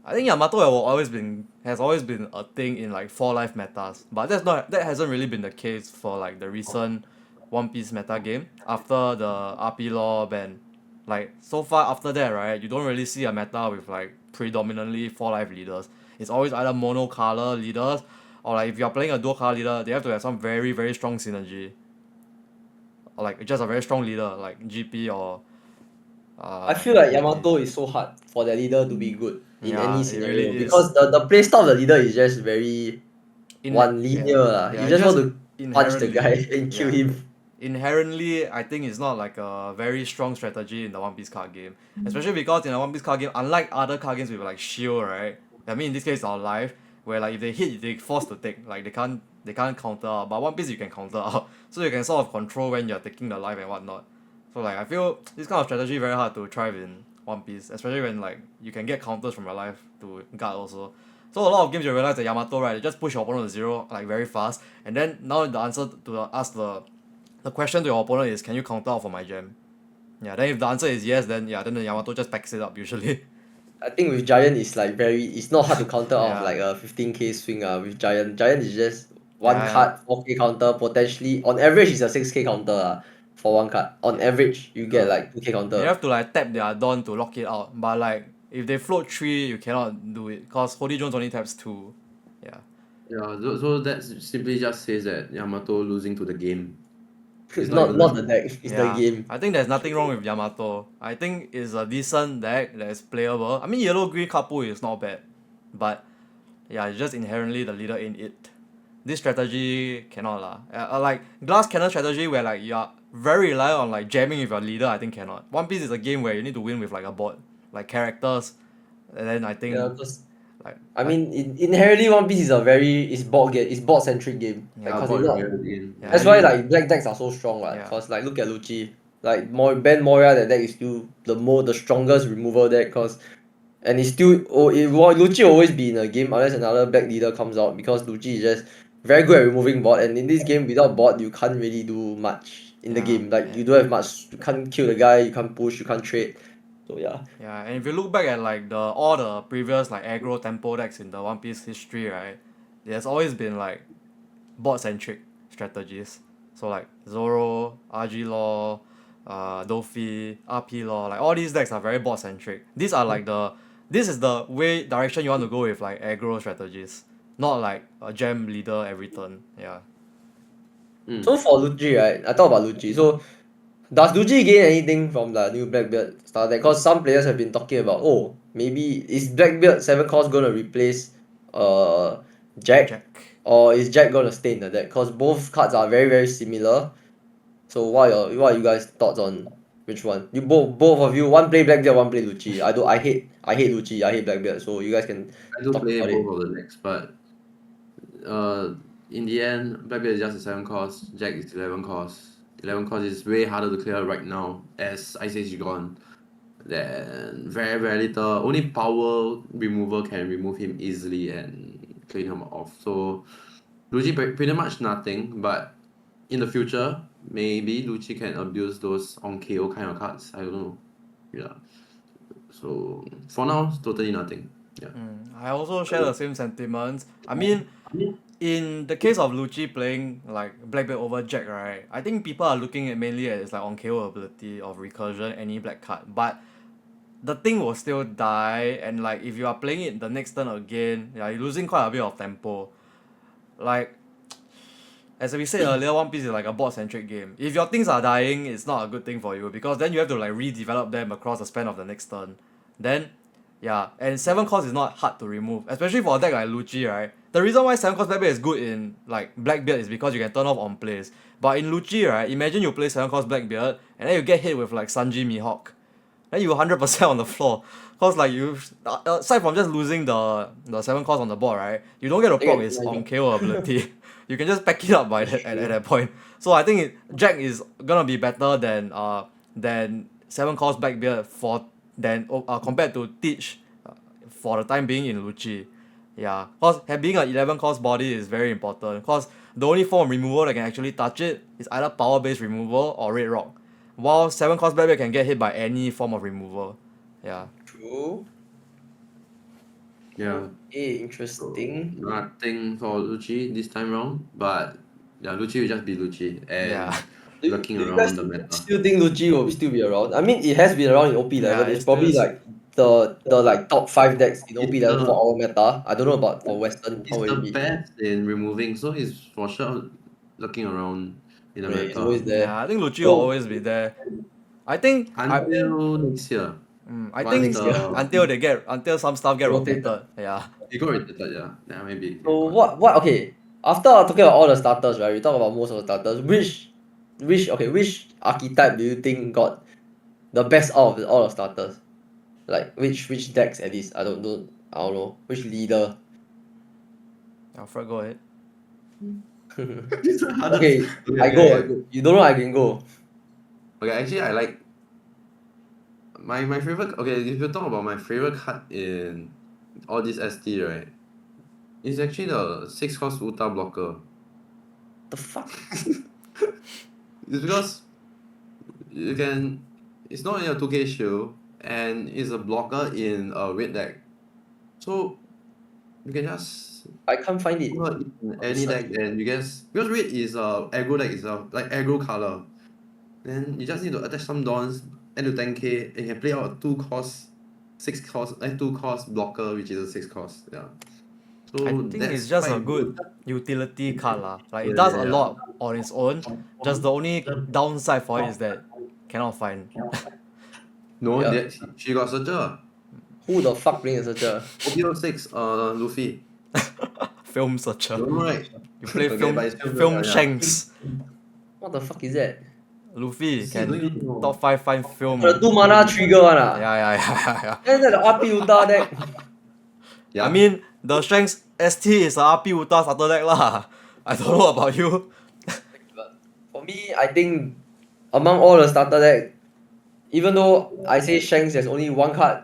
I think Yamato has always been a thing in like 4 life metas, but that hasn't really been the case for like the recent One Piece meta game after the RP law ban. Like so far after that, right, you don't really see a meta with like predominantly 4 life leaders. It's always either mono color leaders or like if you're playing a dual color leader, they have to have some very very strong synergy. Or like just a very strong leader like GP or. I feel like Yamato is so hard for the leader to be good in Yeah, any it scenario really is. because the playstyle of the leader is just very one linear lah. yeah, You just just want to punch the guy and kill yeah. him. Inherently, I think it's not like a very strong strategy in the One Piece card game. Especially because in the One Piece card game, unlike other card games with like shield, right? I mean in this case our life, where like if they hit they forced to take. Like they can't counter out. But One Piece you can counter out. So you can sort of control when you're taking the life and whatnot. So like I feel this kind of strategy very hard to thrive in One Piece, especially when like you can get counters from your life to guard also. So a lot of games you realize that Yamato, right, they just push your opponent to 0 like very fast, and then now the answer to ask the question to your opponent is, can you counter out for my gem? Yeah, then if the answer is yes, then the Yamato just packs it up usually. I think with Giant it's not hard to counter Yeah. off like a 15k swing with Giant. Giant is just one Yeah. card 4k counter potentially on average is a 6k counter for one card. On average you get like 2k counter. You have to like tap their Dawn to lock it out, but like if they float 3, you cannot do it because Holy Jones only taps 2. Yeah. Yeah, so that simply just says that Yamato losing to the game. It's not not even the deck, it's the game. I think there's nothing wrong with Yamato. I think it's a decent deck that is playable. I mean, yellow green couple is not bad, but yeah, it's just inherently the leader in it. This strategy cannot lah. Like glass cannon strategy where like you are very reliant on like jamming with your leader. I think cannot. One Piece is a game where you need to win with like a board, like characters, and then I think Yeah, because like I mean inherently One Piece is a very it's board centric game. Yeah, Like, 'cause board it's not, game. Yeah, that's why like black decks are so strong right? Yeah. Cause like look at Lucci. Like Ben Moria that deck is still the strongest removal deck cause and it's still Lucci will always be in a game unless another black leader comes out because Lucci is just very good at removing board and in this game without board you can't really do much in the Yeah, game. Like yeah. you don't have much, you can't kill the guy, you can't push, you can't trade. So yeah. Yeah, and if you look back at like all the previous like aggro tempo decks in the One Piece history, right, there's always been like board centric strategies. So like Zoro, RG Law, Luffy, RP Law, like all these decks are very board centric. This is the way direction you want to go with like aggro strategies, not like a gem leader every turn. Yeah. So for Lucci, right? I talk about Lucci. So does Lucci gain anything from the new Blackbeard style deck? Because some players have been talking about, oh, maybe is Blackbeard 7 cost gonna replace Jack, Jack. or is Jack gonna stay in the deck? Cause both cards are very very similar. So what are you guys thoughts on which one? You both of you, one play Blackbeard, one play Lucci. I hate Lucci, I hate Blackbeard. So you guys can I do talk play about it. both of the decks, but in the end, Blackbeard is just a 7 cost, Jack is 11 cost. 11 cost is way harder to clear right now as Ice Age is gone. Then very little, only power removal can remove him easily and clean him off. So Lucci pretty much nothing, but in the future, maybe Lucci can abuse those on KO kind of cards. I don't know. Yeah. So for now, it's totally nothing. Yeah. I also share the same sentiments. I mean, in the case of Lucci playing like Blackbeard over Jack, right? I think people are looking at mainly at his like on KO ability of recursion, any black card. But the thing will still die, and like if you are playing it the next turn again, yeah, you're losing quite a bit of tempo. Like as we said earlier, One Piece is like a bot centric game. If your things are dying, it's not a good thing for you because then you have to like redevelop them across the span of the next turn. Then yeah, and 7 cost is not hard to remove, especially for a deck like Lucci, right? The reason why 7 cost Blackbeard is good in like Blackbeard is because you can turn off on plays. But in Lucci, right, imagine you play 7 cost Blackbeard and then you get hit with like Sanji Mihawk. Then you 100% on the floor. Cause like you, aside from just losing the 7 cost on the board, right, you don't get to proc his on KO ability. You can just pack it up by at that point. So I think Jack is gonna be better than 7 cost Blackbeard compared to Teach for the time being in Lucci. Yeah, cause being an 11 cost body is very important. Cause the only form of removal that can actually touch it is either power based removal or red rock. While 7 cost Blackbeard can get hit by any form of removal. Yeah. True. Yeah. Okay, interesting. Nothing for Lucci this time round, but yeah, Lucci will just be Lucci and Yeah. looking Do you around guys the meta. still think Lucci will still be around? I mean, it has been around in OP level. Yeah, It's it probably still is. like the like top 5 decks in OP It's level the for our meta. I don't know about for Western. How It's will the it be? best in removing, so he's for sure looking around in the Yeah, it's always meta there. Yeah, I think Lucci will So always be there. I think until next year. I Once think the until some stuff get Rotated. rotated. Yeah. he got rotated, yeah, maybe. So what okay. After talking about all the starters, right? We talk about most of the starters. Which archetype do you think got the best out of all the starters? Like which decks at least? I don't know. Which leader? Alfred, go ahead. It's the hardest. Okay, I go. You don't know I can go. Okay, actually I like my favorite. Okay, if you talk about my favorite card in all this ST, right, it's actually the 6 cost Uta blocker. The fuck? It's because you can. It's not in a 2K shield, and it's a blocker in a red deck. So you can just I can't find it. put it in any deck, and you guess because red is aggro deck itself, like aggro color. Then you just need to attach some dons, add to 10k, and you can play out a 2 cost, 6 cost, 2 cost blocker, which is a 6 cost. Yeah. So I think that's it's just a quite good utility card lah. Like it Yeah, does a yeah. lot on its own. Just the only downside for it is that cannot find. No, Yeah. she got searcher. Who the fuck playing a searcher? OP06, Luffy. Film searcher. Don't know, right? You play Okay, film but it's still film good, yeah. Shanks. What the fuck is that? Luffy See, don't even can know. top 5 find film. The 2 mana trigger one ah. Yeah. That's the RP Uta deck. Yeah. I mean, the Shanks ST is a RP Uta starter deck lah. I don't know about you. But for me, I think among all the starter deck, even though I say Shanks there's only 1 card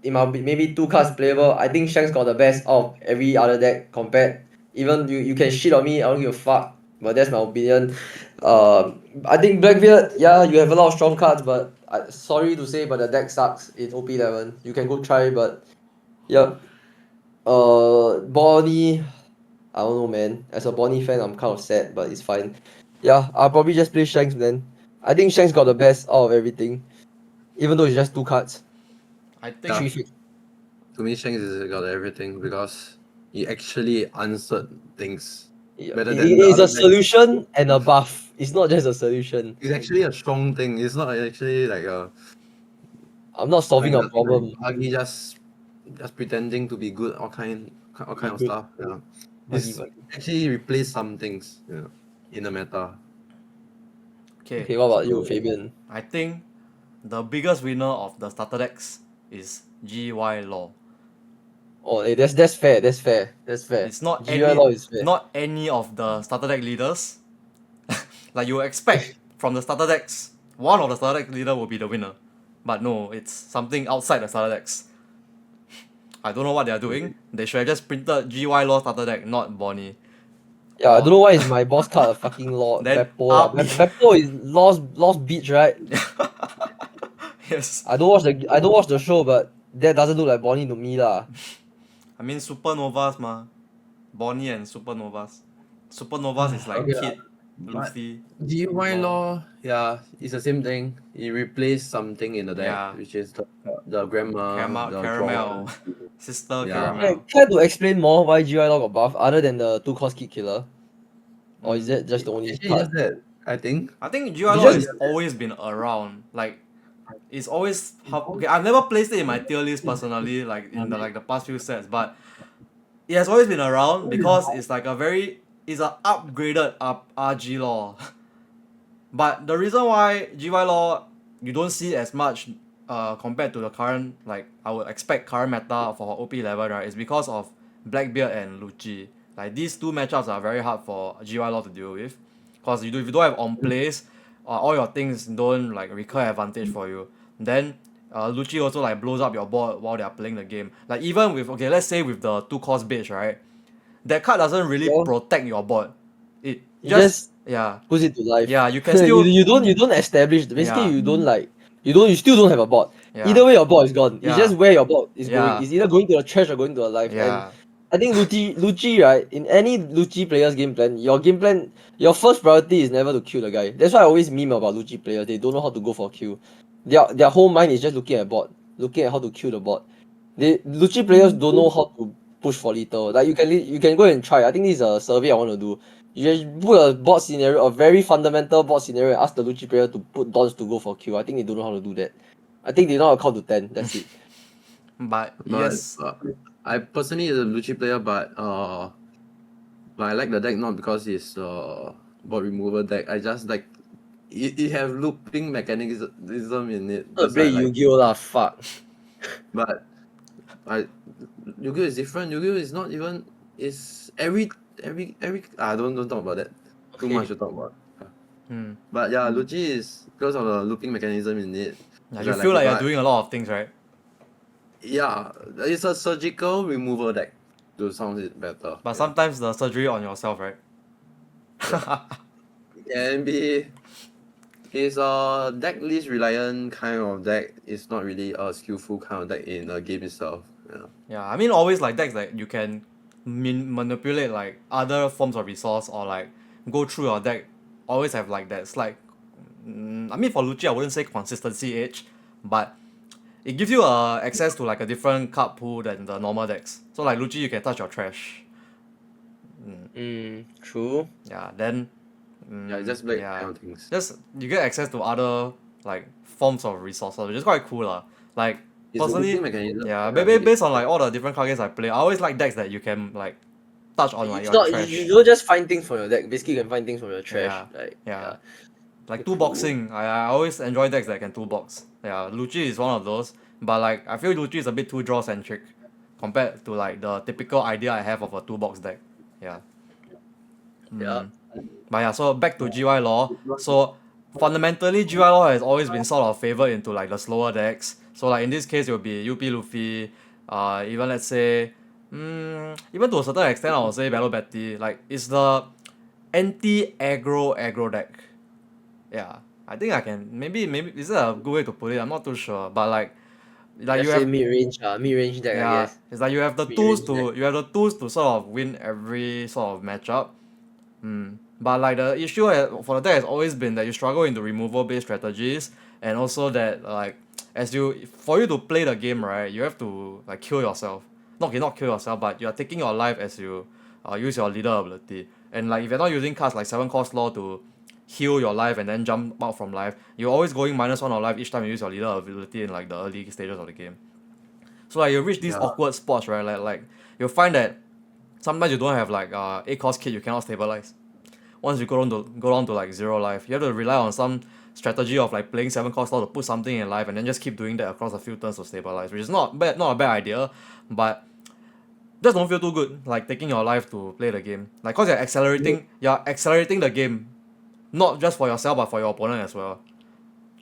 in my maybe 2 cards playable, I think Shanks got the best of every other deck compared. Even you can shit on me, I don't give a fuck. But that's my opinion. I think Blackbeard, yeah, you have a lot of strong cards, but sorry to say, but the deck sucks. It's OP 11. You can go try, but yeah. Bonnie, I don't know, man. As a Bonnie fan, I'm kind of sad, but it's fine. Yeah, I'll probably just play Shanks then. I think Shanks got the best out of everything, even though it's just 2 cards. I think Yeah. 3 To me, Shanks has got everything because he actually answered things Yeah. better It than the is other a decks. solution and a buff. It's not just a solution. It's actually a strong thing. It's not actually like a I'm not solving a problem. Buggy just just pretending to be good, all kind of Good. stuff. Yeah. Buggy, It's buggy. actually replaced some things, in the meta. Okay, Okay, what about you, Fabian? I think the biggest winner of the starter decks is GY Law. Oh, hey, that's fair. That's fair. That's fair. It's not GY Law is fair. not any of the starter deck leaders. Like you expect from the starter decks, one of the starter deck leader will be the winner. But no, it's something outside the starter decks. I don't know what they are doing. They should have just printed GY Law starter deck, not Bonnie. Yeah, I Or don't know why is my boss card a fucking law then Beppo lah. up. Beppo is lost beach, right? Yes. I don't watch the show, but that doesn't look like Bonnie to me lah. I mean supernovas ma. Bonnie and supernovas. Supernovas is like Okay, Kid, but Luffy. GY Law. law, yeah, it's the same thing. It replaced something in the deck, Yeah. which is the grandma, the Caramel. draw. Sister Yeah. Caramel. Care to explain more why GY Law got buff other than the 2-cost kid killer? Or is that just the only Actually, card? just that, I think. I think GY It's Law just- has always been around. Like it's always okay, I've never placed it in my tier list personally, like in the past few sets, but it has always been around because it's like it's a upgraded RG Law. But the reason why GY Law you don't see as much compared to the current, like I would expect current meta for OP11, right, is because of Blackbeard and Lucci. Like these two matchups are very hard for GY Law to deal with. Cause if you don't have on plays, all your things don't like recur advantage for you. Then Lucci also like blows up your board while they are playing the game. Like even with let's say with the 2-cost base, right? That card doesn't really Yeah. protect your board. It You just puts it to life. yeah, you can still you don't establish basically Yeah. you don't like you still don't have a bot. Yeah. Either way your bot is gone. Yeah. It's just where your bot is Yeah. going. It's either going to the trash or going to the life. And Yeah. I think Lucci, right, in any Lucci player's game plan, your first priority is never to kill the guy. That's why I always meme about Lucci players. They don't know how to go for a kill. Their whole mind is just looking at bot, looking at how to kill the bot. Lucci players don't know how to push for lethal. Like you can go and try. I think this is a survey I want to do. You just put a bot scenario, a very fundamental bot scenario, and ask the Lucci player to put dons to go for kill. I think they don't know how to do that. I think they know how to count to 10. That's it. But But, yes. I personally is a Lucci player, but I like the deck not because it's board removal deck. I just like it have looping mechanism in it. Not That's why I play like. Yu-Gi-Oh lah, fuck. But Yu-Gi-Oh is different. Yu-Gi-Oh is not even is every don't talk about that. Too Okay. much to talk about. Hmm. But yeah, Lucci is because of the looping mechanism in it. Yeah, which you I feel like it, you're but doing a lot of things, right? yeah, it's a surgical removal deck to sound it better. But sometimes the surgery on yourself, right? Can be. It's a deck list reliant kind of deck. It's not really a skillful kind of deck in the game itself. Yeah. Yeah, I mean always like decks that you can manipulate like other forms of resource or like go through your deck. Always have like that slight. I mean for Lucci I wouldn't say consistency edge, but it gives you access to like a different card pool than the normal decks. So like Lucci you can touch your trash. True. Yeah, then Yeah, just black yeah. kind of things. Just you get access to other like forms of resources, which is quite cool lah. Like It's a personally, looping mechanism. yeah, Yeah, based on like all the different card games I play, I always like decks that you can like touch on like It's your not trash. you don't just find things from your deck. Basically, you can find things from your trash. Yeah. Like two boxing, I always enjoy decks that can two box. Yeah, Lucci is one of those, but like I feel Lucci is a bit too draw centric compared to like the typical idea I have of a two box deck. Yeah. Yeah. But yeah, so back to GY Law. So fundamentally, GY Law has always been sort of favored into like the slower decks. So like in this case, it will be UP Luffy. Even let's say, even to a certain extent, I would say Battle Betty. Like it's the anti-aggro deck. Yeah, I think I can maybe is that a good way to put it? I'm not too sure, but like Just you say have mid range deck, I yeah, guess. it's like you have the Mid-range tools to sort of win every sort of matchup. But like the issue for the deck has always been that you struggle into removal based strategies, and also that like for you to play the game right, you have to like kill yourself. Not kill yourself, but you are taking your life as you use your leader ability. And like if you're not using cards like 7-cost law to heal your life and then jump out from life, you're always going -1 on life each time you use your leader ability in like the early stages of the game. So like you reach these Yeah. awkward spots, right? Like you'll find that sometimes you don't have like 8 cost kit, you cannot stabilize. Once you go down to like 0 life, you have to rely on some strategy of like playing 7 cost to put something in life and then just keep doing that across a few turns to stabilize, which is not a bad idea, but just don't feel too good like taking your life to play the game. Like cause you're accelerating the game, not just for yourself but for your opponent as well.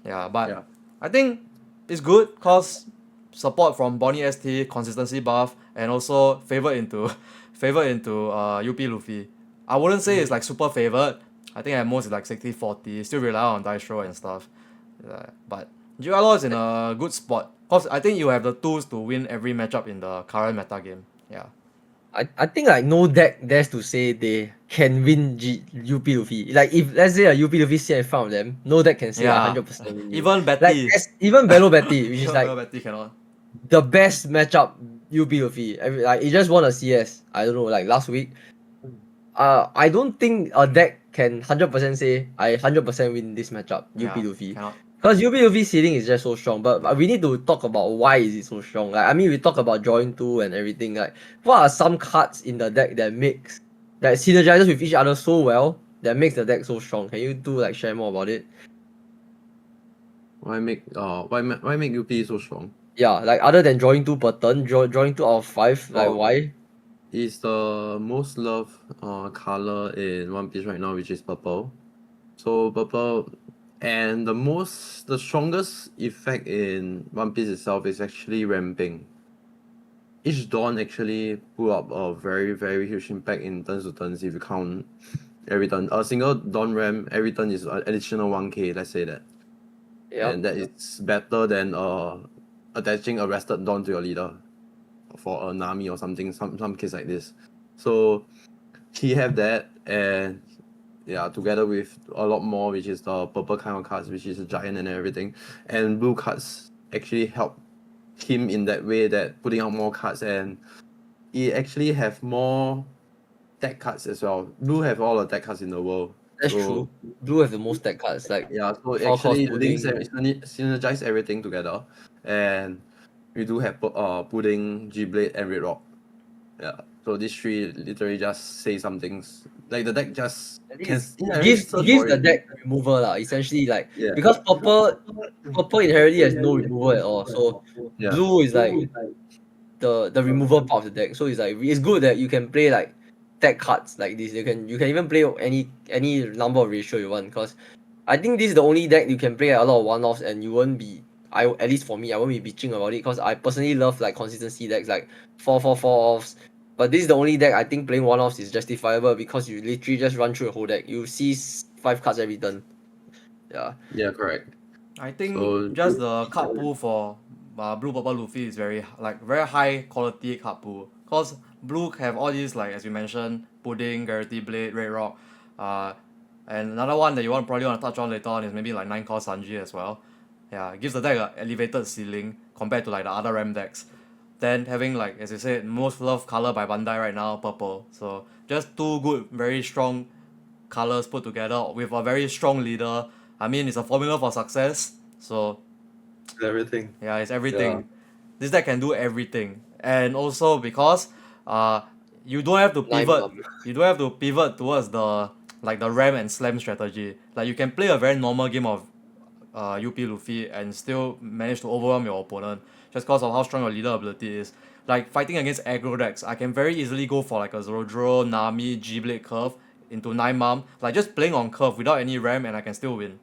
Yeah, but Yeah. I think it's good cause support from Bonnie ST, consistency buff, and also favored into UP Luffy. I wouldn't say it's like super favored. I think at most it's like 60-40. Still rely on dice roll and stuff. Yeah, but GLO is in a good spot. Cause I think you have the tools to win every matchup in the current meta game. Yeah. I think like no deck dares to say they can win UP Luffy. Like if let's say a UP Luffy sit in front of them, no deck can say like Yeah. 100% win you. Even Like Betty. even Velo Betty, which is Even like Betty cannot. the best matchup UP Luffy. Like he just won a CS. I don't know, like last week. I don't think a deck can 100% say I 100% win this matchup UP Yeah. Luffy. Cannot. Because UP Luffy ceiling is just so strong, but we need to talk about why is it so strong. Like I mean, we talk about drawing two and everything. Like what are some cards in the deck that synergizes with each other so well that makes the deck so strong? Can you share more about it? Why make UP so strong? Yeah, like other than drawing two per turn, drawing 2 out of 5, like Oh. why? Is the most loved color in One Piece right now, which is purple. So purple, and the strongest effect in One Piece itself is actually ramping. Each dawn actually pull up a very very huge impact in turns to turns if you count every turn. A single dawn ramp every turn is an additional 1k. Let's say that, Yeah. and that is better than attaching a rested dawn to your leader for a Nami or something, some case like this. So he have that, and yeah, together with a lot more, which is the purple kind of cards, which is a giant and everything, and blue cards actually help him in that way, that putting out more cards, and he actually have more deck cards as well. Blue have all the deck cards in the world. That's So, true. Blue has the most deck cards, like yeah, so it 4 actually cost links pudding. and synergize everything together, and we do have pudding, G-Blade, and Red Rock. Yeah, so these three literally just say some things. Like the deck just can Gives search gives for the it. deck removal lah. Essentially, like Yeah. because purple inherently has no removal at all. So Yeah. blue is like the removal part of the deck. So it's like it's good that you can play like deck cards like this. You can even play any number of ratio you want. Because I think this is the only deck you can play a lot of one-offs and you won't be. At least for me, I won't be bitching about it because I personally love like consistency decks like 4/4 offs. But this is the only deck I think playing one-offs is justifiable because you literally just run through the whole deck. You see 5 cards every turn. Yeah. Yeah, correct. I think So just the card pool for blue purple Luffy is very high quality card pool. Cause blue have all these like as you mentioned, pudding, Garrity Blade, Red Rock, and another one that you probably want to touch on later on is maybe like 9 cost Sanji as well. Yeah, it gives the deck an elevated ceiling compared to like the other RAM decks. Then having like as you said, most loved color by Bandai right now, purple. So just two good, very strong colors put together with a very strong leader. I mean, it's a formula for success. So everything. yeah, it's everything. This deck can do everything, and also because you don't have to pivot. You don't have to pivot towards the ram and slam strategy. Like you can play a very normal game of UP Luffy and still manage to overwhelm your opponent just because of how strong your leader ability is. Like fighting against aggro decks, I can very easily go for like a Zorodro, Nami, G-Blade curve into 9 mom, like just playing on curve without any ram and I can still win.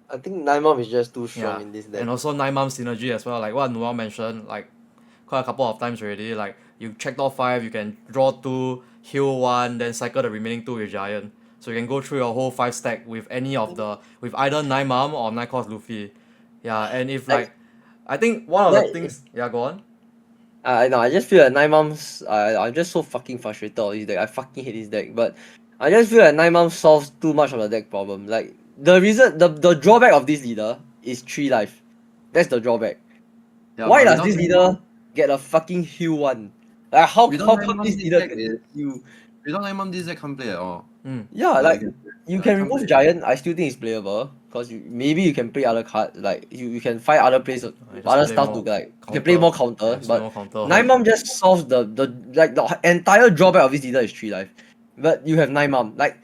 I think 9 mom is just too strong Yeah, in this deck. and also 9 mom synergy as well, like what Noel mentioned, like quite a couple of times already. Like you checked off 5, you can draw 2, heal 1, then cycle the remaining 2 with Giant. So you can go through your whole 5 stack with either 9 mom or 9 cost Luffy. Yeah, and if like I think one of the things go on. I just feel like 9 moms I'm just so fucking frustrated with this deck. I fucking hate this deck, but I just feel like 9 moms solves too much of the deck problem. Like the reason the drawback of this leader is 3 life. That's the drawback. Yeah, Why does this leader get a fucking heal 1? Like how come this leader deck can is heal? without 9 this deck can't play at all. Yeah, like you can can't remove play. Giant, I still think it's playable. Because maybe you can play other cards, like you can find other plays, just other play stuff to more like you can play more counter. counter. Yeah, just play But more counter. 9 mom just solves the entire drawback of this leader is 3 life. But you have 9 mom. Like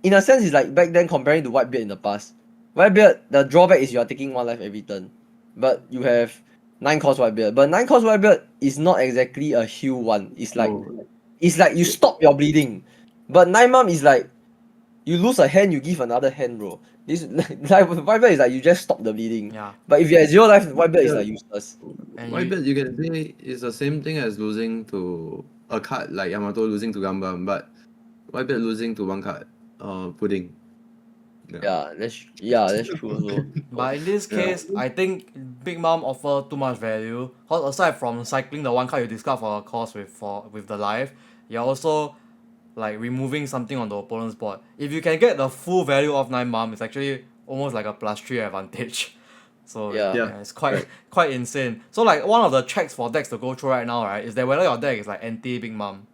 in a sense it's like back then comparing to Whitebeard in the past. Whitebeard, the drawback is you are taking 1 life every turn. But you have 9 cost Whitebeard. But 9 cost Whitebeard is not exactly a heal one. It's like you stop your bleeding. But 9 mom is like you lose a hand, you give another hand, bro. This like Whitebeard is like you just stop the bleeding. Yeah. But if you have 0 life, Whitebeard is like useless. And Whitebeard you can say is the same thing as losing to a card like Yamato losing to Gambam, but Whitebeard losing to one card, Pudding. Yeah, that's true also. But in this case, I think Big Mom offer too much value. Cause aside from cycling the one card you discard for a cost with the life, you're also like removing something on the opponent's board. If you can get the full value of 9 Mom, it's actually almost like a +3 advantage. So Yeah. it's quite insane. So like one of the checks for decks to go through right now, right, is that whether your deck is like anti Big Mom.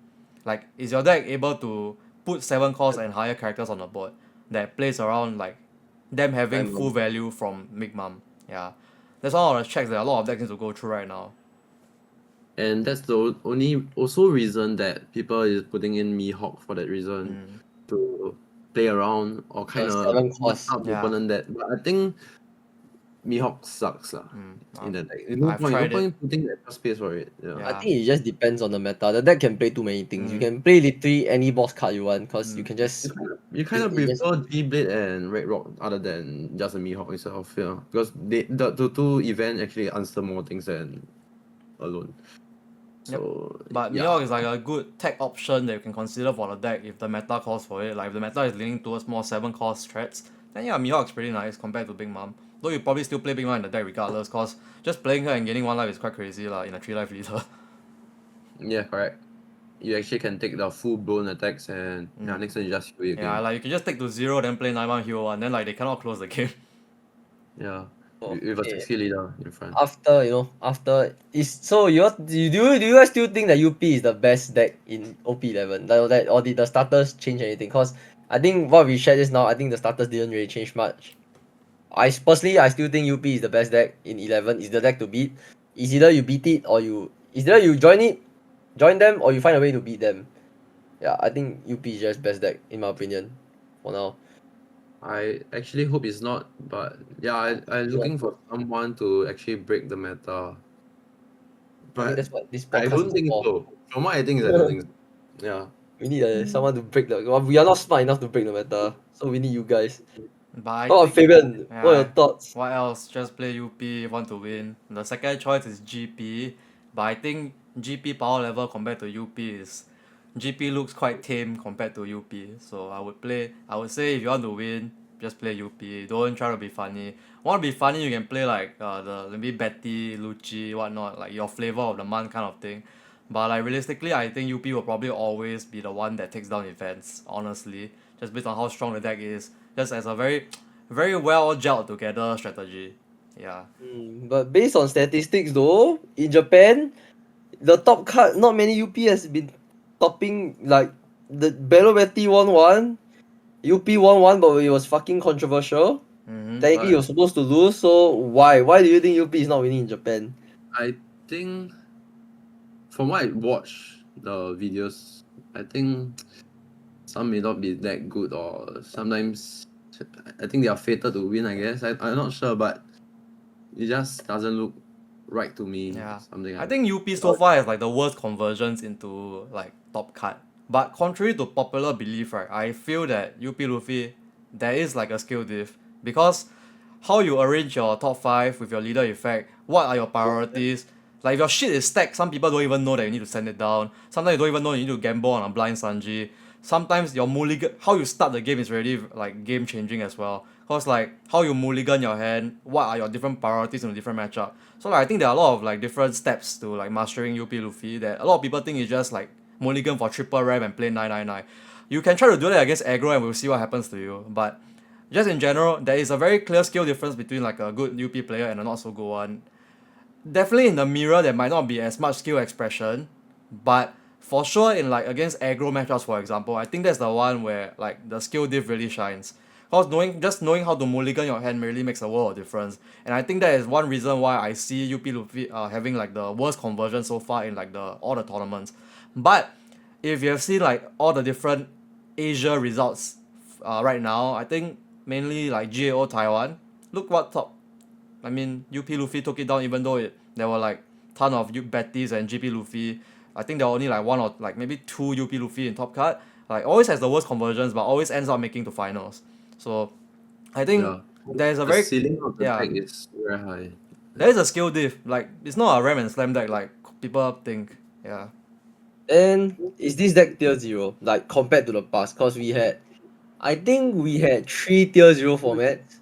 Like is your deck able to put 7 cost and higher characters on the board that plays around like them having full value from Big Mom. Yeah. That's one of the checks that a lot of decks need to go through right now. And that's the only also reason that people is putting in Mihawk for that reason to play around or kind of 7 cost. up the opponent that. But I think Mihawk sucks in the deck. No I've point, tried no point putting that space for it. Yeah. I think it just depends on the meta. The deck can play too many things. You can play literally any boss card you want because you can just You kind of prefer G-Blade and Red Rock other than just a Mihawk itself, yeah. Because the two event actually answer more things than alone. So But Mihawk is like a good tech option that you can consider for the deck if the meta calls for it. Like if the meta is leaning towards more 7 cost threats, then yeah, Mihawk's pretty nice compared to Big Mom. Though you probably still play Big Mom in the deck regardless, cause just playing her and gaining 1 life is quite crazy in a 3 life leader. yeah, correct. You actually can take the full blown attacks and next time you just heal it Yeah, again. like you can just take to 0 then play 9 heal and then like they cannot close the game. Yeah. With a 60 leader in front. After is so do you guys still think that UP is the best deck in OP11? Like, or did the starters change anything? Cause I think what we shared just now, I think the starters didn't really change much. I still think UP is the best deck in 11. Is the deck to beat. It's either you beat it or you join them or you find a way to beat them. Yeah, I think UP is just best deck in my opinion for now. I actually hope it's not, but yeah, I'm looking for someone to actually break the meta. I think But that's what this I podcast don't is think for. so. From what I think is I don't think so. Yeah. We need someone to break we are not smart enough to break the meta, so we need you guys. But Oh, Fabian, what are your thoughts? What else? Just play UP if you want to win. The second choice is GP, but I think GP power level compared to UP is GP looks quite tame compared to UP. So I would say if you want to win, just play UP. Don't try to be funny. Want to be funny, you can play like maybe Betty, Lucci, whatnot, like your flavor of the month kind of thing. But like realistically, I think UP will probably always be the one that takes down events. Honestly, just based on how strong the deck is, just as a very, very well gelled together strategy. Yeah. But based on statistics though, in Japan, the top card not many UP has been topping like the Belo Betty won one, UP won one, but it was fucking controversial. Technically you're supposed to lose, so why? Why do you think UP is not winning in Japan? I think from what I watch the videos, I think some may not be that good or sometimes I think they are fated to win, I guess. I'm not sure, but it just doesn't look right to me. Yeah. Something I think UP so far has like the worst conversions into like top card. But contrary to popular belief, right, I feel that UP Luffy there is like a skill diff because how you arrange your top 5 with your leader effect, what are your priorities? Like if your shit is stacked, some people don't even know that you need to send it down. Sometimes you don't even know you need to gamble on a blind Sanji. Sometimes your mulligan, how you start the game is really like game changing as well. Cause like how you mulligan your hand, what are your different priorities in a different matchup. So like I think there are a lot of like different steps to like mastering UP Luffy that a lot of people think is just like mulligan for triple ram and play 999. You can try to do that against aggro and we'll see what happens to you. But just in general, there is a very clear skill difference between like a good UP player and a not so good one. Definitely in the mirror there might not be as much skill expression, but for sure in like against aggro matchups, for example, I think that's the one where like the skill diff really shines. Cause knowing how to mulligan your hand really makes a world of difference. And I think that is one reason why I see UP Luffy having like the worst conversion so far in like all the tournaments. But if you have seen like all the different Asia results right now, I think mainly like GAO Taiwan. Look what top. I mean, UP Luffy took it down even though there were like ton of Bettys and GP Luffy. I think there were only like one or like maybe two UP Luffy in top cut. Like always has the worst conversions, but always ends up making to finals. So I think Yeah. there is a The very ceiling of the yeah deck is very high. there is a skill diff. Like it's not a ram and slam deck like people think. Yeah. And is this deck tier 0? Like compared to the past? Cause I think we had 3 tier 0 formats.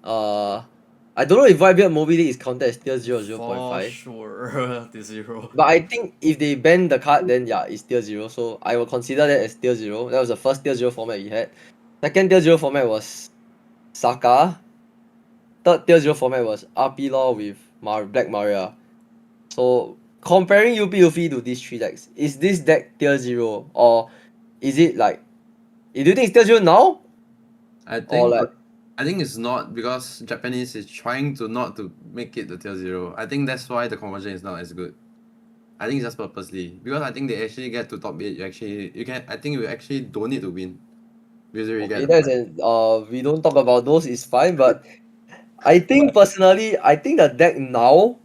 I don't know if Blackbeard Moby Dick is counted as tier 0 or For 0.5. sure, the zero. But I think if they ban the card, then yeah, it's tier 0. So I will consider that as tier 0. That was the first tier 0 format we had. Second tier 0 format was Saka. Third tier 0 format was RP Law with Black Maria. So comparing UP Luffy to these 3 decks, is this deck tier 0? Or is it like, do you think it's tier 0 now? I Or think like, I think it's not because Japanese is trying to not to make it the tier 0. I think that's why the conversion is not as good. I think it's just purposely because I think they actually get to top 8. I think you actually don't need to win. Because you okay, get we don't talk about those, it's fine, but I think personally, I think the deck now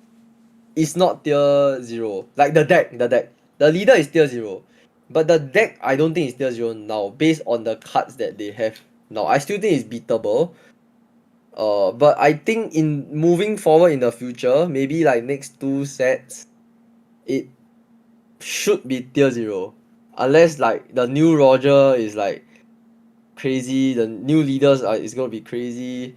is not tier 0. Like the deck. The leader is tier 0. But the deck, I don't think it's tier 0 now, based on the cards that they have now. I still think it's beatable. But I think in moving forward in the future, maybe like next 2 sets, it should be tier 0. Unless like the new Roger is like crazy, the new leaders is gonna be crazy.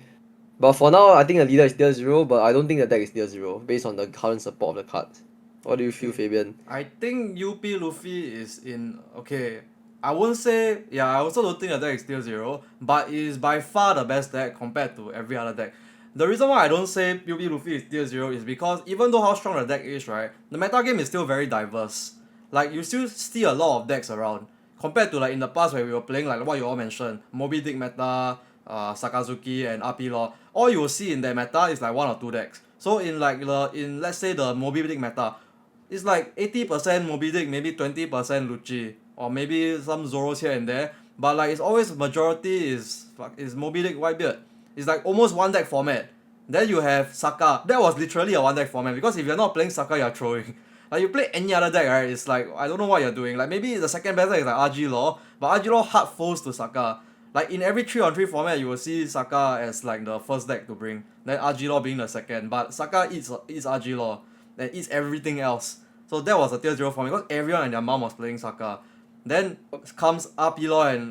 But for now, I think the leader is tier 0, but I don't think the deck is tier 0 based on the current support of the cards. What do you feel, Fabian? I think UP Luffy is in okay. I won't say yeah. I also don't think the deck is tier 0, but it is by far the best deck compared to every other deck. The reason why I don't say UP Luffy is tier 0 is because even though how strong the deck is, right, the meta game is still very diverse. Like you still see a lot of decks around compared to like in the past where we were playing like what you all mentioned, Moby Dick meta, Sakazuki and RP Law. All you will see in that meta is like one or two decks. So in like in let's say the Moby Dick meta, it's like 80% Moby Dick, maybe 20% Lucci, or maybe some Zoros here and there. But like it's always majority is Moby Dick Whitebeard. It's like almost one deck format. Then you have Saka. That was literally a one deck format because if you're not playing Saka, you're throwing. Like you play any other deck, right? It's like I don't know what you're doing. Like maybe the second best deck is like RG Law, but RG Law hard foes to Saka. Like in every 3-on-3 format, you will see Saka as like the first deck to bring, then RG Law being the second. But Saka eats RG Law, then eats everything else. So that was a tier 0 format because everyone and their mom was playing Saka. Then comes RP Law and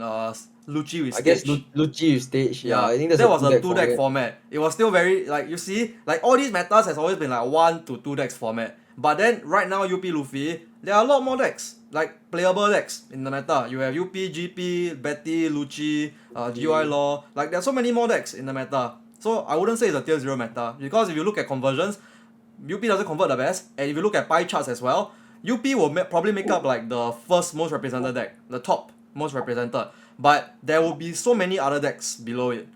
Lucci with I guess Stage. Lucci with stage. Yeah, Yeah, I think that's that a was a 2 deck two deck format. format. It was still very like you see, like all these metas has always been like 1 to 2 decks format. But then right now UP Luffy, there are a lot more decks, like playable decks in the meta. You have UP, GP, Betty, Lucci, GUI Law. Like there are so many more decks in the meta. So I wouldn't say it's a tier 0 meta because if you look at conversions, UP doesn't convert the best, and if you look at pie charts as well, UP will probably make up like the first most represented deck, the top most represented. But there will be so many other decks below it.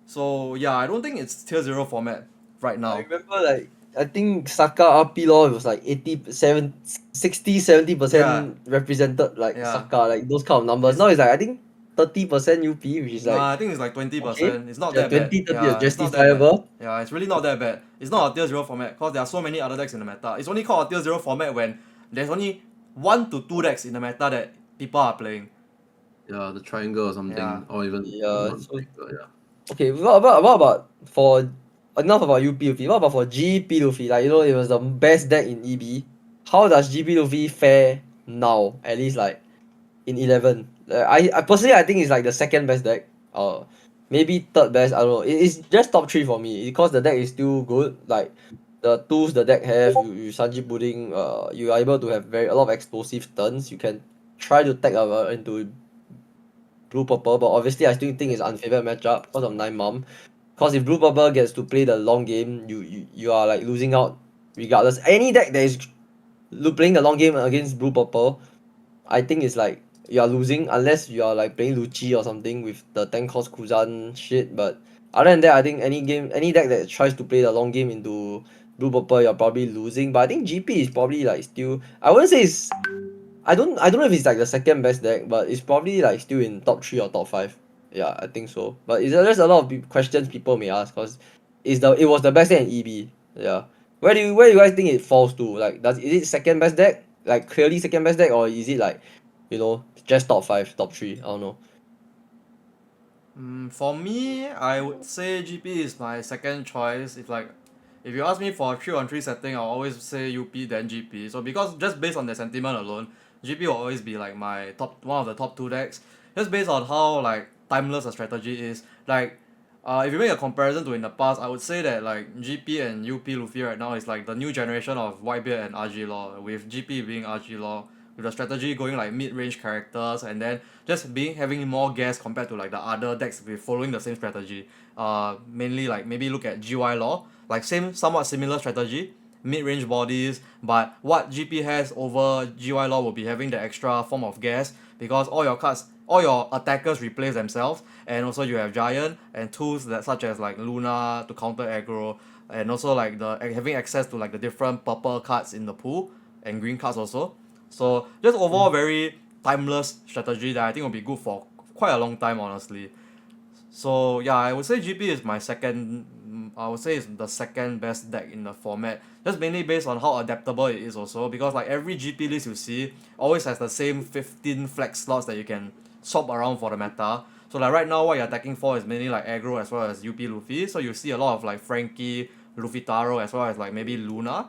So yeah, I don't think it's tier 0 format right I now. remember like I think Saka RP Law was like 87 60 Yeah, 70% represented like yeah. Saka, like those kind of numbers. It's Now it's like I think 30% UP, which is like nah, I think it's like okay. 20%. It's not Yeah, that bad. 20-30 is Yeah, it's not that bad. justifiable. Yeah, it's really not that bad. It's not a tier 0 format because there are so many other decks in the meta. It's only called a tier 0 format when there's only 1 to 2 decks in the meta that people are playing. yeah, the triangle or something, Yeah. or even Yeah, not so triangle, yeah. okay, what about for enough about UP Luffy? What about for GP Luffy? Like you know, it was the best deck in EB. How does GP Luffy fare now? At least like in 11. I personally I think it's like the second best deck. Maybe third best. I don't know. It's just top 3 for me because the deck is still good. Like the tools the deck have, you Sanji Pudding. You are able to have a lot of explosive turns. You can try to tag into blue purple, but obviously I still think it's unfavored matchup because of 9 mom. Because if blue purple gets to play the long game, you are like losing out regardless. Any deck that is playing the long game against blue purple, I think it's like you are losing unless you are like playing Lucci or something with the 10 cost Kuzan shit. But other than that, I think any deck that tries to play the long game into blue purple, you're probably losing. But I think GP is probably like still, I wouldn't say it's, I don't know if it's like the second best deck, but it's probably like still in top 3 or top 5. Yeah, I think so. But it's just a lot of questions people may ask because it was the best deck in EB. Yeah. Where do you guys think it falls to? Like is it second best deck? Like clearly second best deck, or is it like, just top 5, top 3? I don't know. For me, I would say GP is my second choice. If you ask me for a 3-on-3 setting, I'll always say UP then GP. So because just based on the sentiment alone, GP will always be like my one of the top 2 decks. Just based on how like timeless the strategy is. Like if you make a comparison to in the past, I would say that like GP and UP Luffy right now is like the new generation of Whitebeard and RG Law, with GP being RG Law, with the strategy going like mid-range characters, and then just having more gas compared to like the other decks with following the same strategy. Mainly like maybe look at GY Law, like same somewhat similar strategy, mid-range bodies, but what GP has over GY Law will be having the extra form of gas, because all your attackers replace themselves, and also you have Giant and tools that such as like Luna to counter aggro, and also like the having access to like the different purple cards in the pool and green cards also. So just overall very timeless strategy that I think will be good for quite a long time, honestly. So yeah, I would say GP is my second. I would say it's the second best deck in the format. Just mainly based on how adaptable it is also, because like every GP list you see always has the same 15 flex slots that you can swap around for the meta. So like right now what you're attacking for is mainly like aggro as well as UP Luffy. So you see a lot of like Frankie, Luffy Taro, as well as like maybe Luna.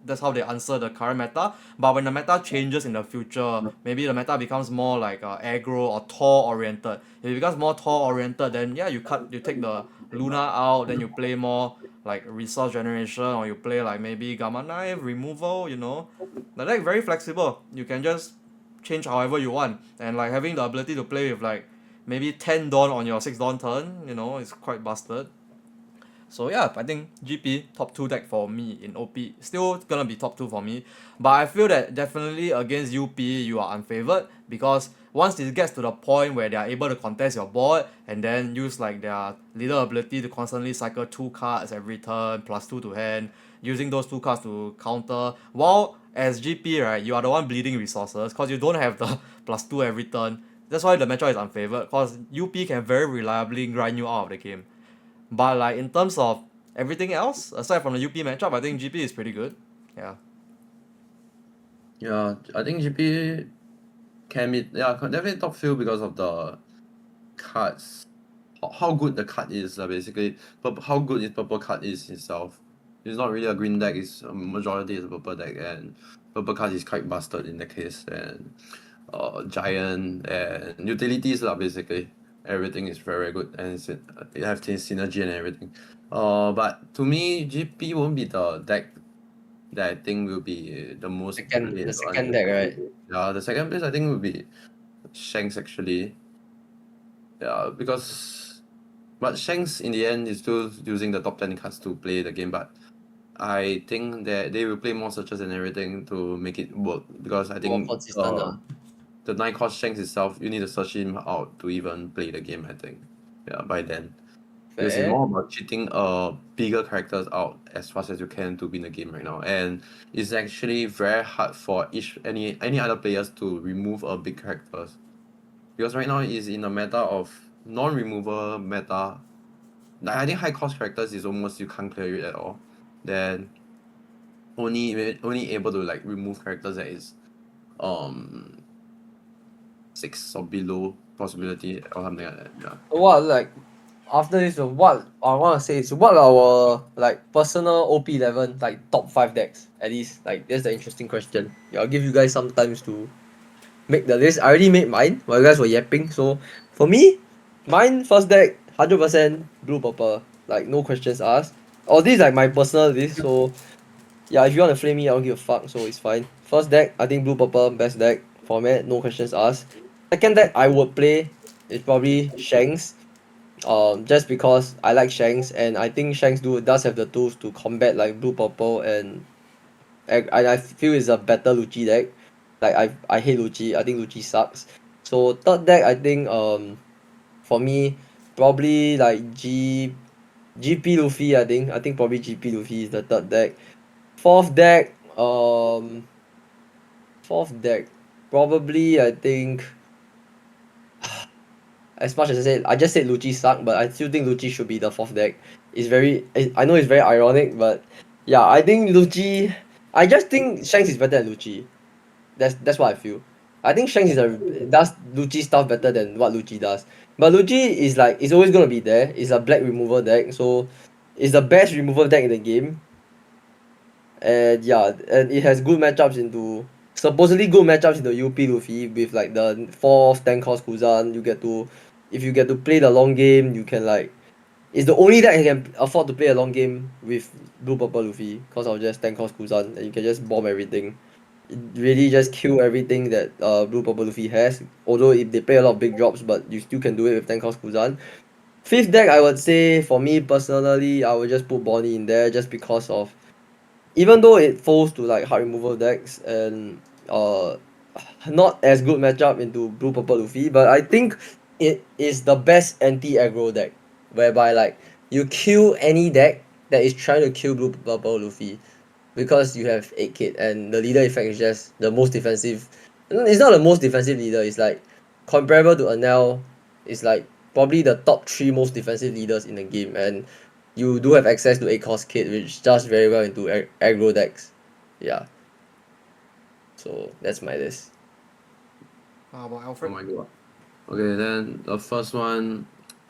That's how they answer the current meta. But when the meta changes in the future, maybe the meta becomes more like aggro or Tor oriented. If it becomes more Tor oriented, then yeah, you take the Luna out, then you play more like resource generation, or you play like maybe Gamma Knife removal. The deck very flexible. You can just change however you want, and like having the ability to play with like maybe 10 Dawn on your 6 Dawn turn, is quite busted. So yeah, I think GP top 2 deck for me in OP. Still gonna be top 2 for me. But I feel that definitely against UP you are unfavored, because once it gets to the point where they are able to contest your board and then use like their leader ability to constantly cycle 2 cards every turn plus 2 to hand, using those 2 cards to counter, while as GP, right, you are the one bleeding resources because you don't have the plus 2 every turn. That's why the matchup is unfavored, because UP can very reliably grind you out of the game. But like in terms of everything else, aside from the UP matchup, I think GP is pretty good. Yeah. Yeah, I think GP can be definitely top few because of the cards, how good the card is, basically. But how good his purple card is itself. It's not really a green deck. It's a majority is a purple deck, and purple card is quite busted in that case. And giant and utilities basically everything is very good, and it have synergy and everything. But to me, GP won't be the deck that I think will be the most played The one. second deck, right? Yeah, the second place I think will be Shanks actually. Yeah, but Shanks in the end is still using the top 10 cards to play the game, but I think that they will play more searches and everything to make it work, because I More think consistent. the 9 cost Shanks itself, you need to search him out to even play the game, I think. Yeah, by then. Because it's Fair. more about cheating bigger characters out as fast as you can to win the game right now. And it's actually very hard for any other players to remove big characters. Because right now it's in a meta of non-removal meta. Like, I think high cost characters is almost you can't clear it at all. Then only able to like remove characters that is 6 or below possibility or something like that. Yeah. What like after this, what I want to say is what our like personal OP11 like top 5 decks at least. Like that's the interesting question. Yeah, I'll give you guys some times to make the list. I already made mine while you guys were yapping. So for me, mine first deck 100% blue purple, like no questions asked. Or this is like my personal list. So yeah, if you want to flame me, I don't give a fuck. So it's fine. First deck, I think blue purple best deck format, no questions asked. Second deck I would play is probably Shanks. Just because I like Shanks, and I think Shanks does have the tools to combat like blue purple, and I feel it's a better Lucci deck. Like I hate Lucci. I think Lucci sucks. So third deck I think for me probably like GP Luffy. I think probably GP Luffy is the third deck. Fourth deck probably I think as much as I just said Lucci suck, but I still think Lucci should be the fourth deck. I know it's very ironic, but yeah, I think Lucci. I just think Shanks is better than Lucci. That's what I feel. I think Shanks does Lucci stuff better than what Lucci does. But Lucci is like it's always gonna be there. It's a black removal deck, so it's the best removal deck in the game. And yeah, and it has good matchups into supposedly good matchups into UP Luffy with like the 4th 10 cost Kuzan. If you get to play the long game, you can like it's the only deck I can afford to play a long game with blue purple Luffy because of just 10 cost Kuzan and you can just bomb everything. It really just kill everything that blue purple Luffy has. Although if they play a lot of big drops, but you still can do it with 10 cost Kuzan. Fifth deck I would say for me personally I would just put Bonnie in there just because of even though it falls to like hard removal decks and not as good matchup into blue purple Luffy, but I think it is the best anti aggro deck whereby like you kill any deck that is trying to kill blue purple Luffy because you have 8 kit and the leader effect is just the most defensive. It's not the most defensive leader, it's like comparable to Anel, it's like probably the top 3 most defensive leaders in the game and you do have access to 8 cost kit which does very well into aggro decks. Yeah. So that's my list. How about Oh Alfred? my god. Okay, then the first one,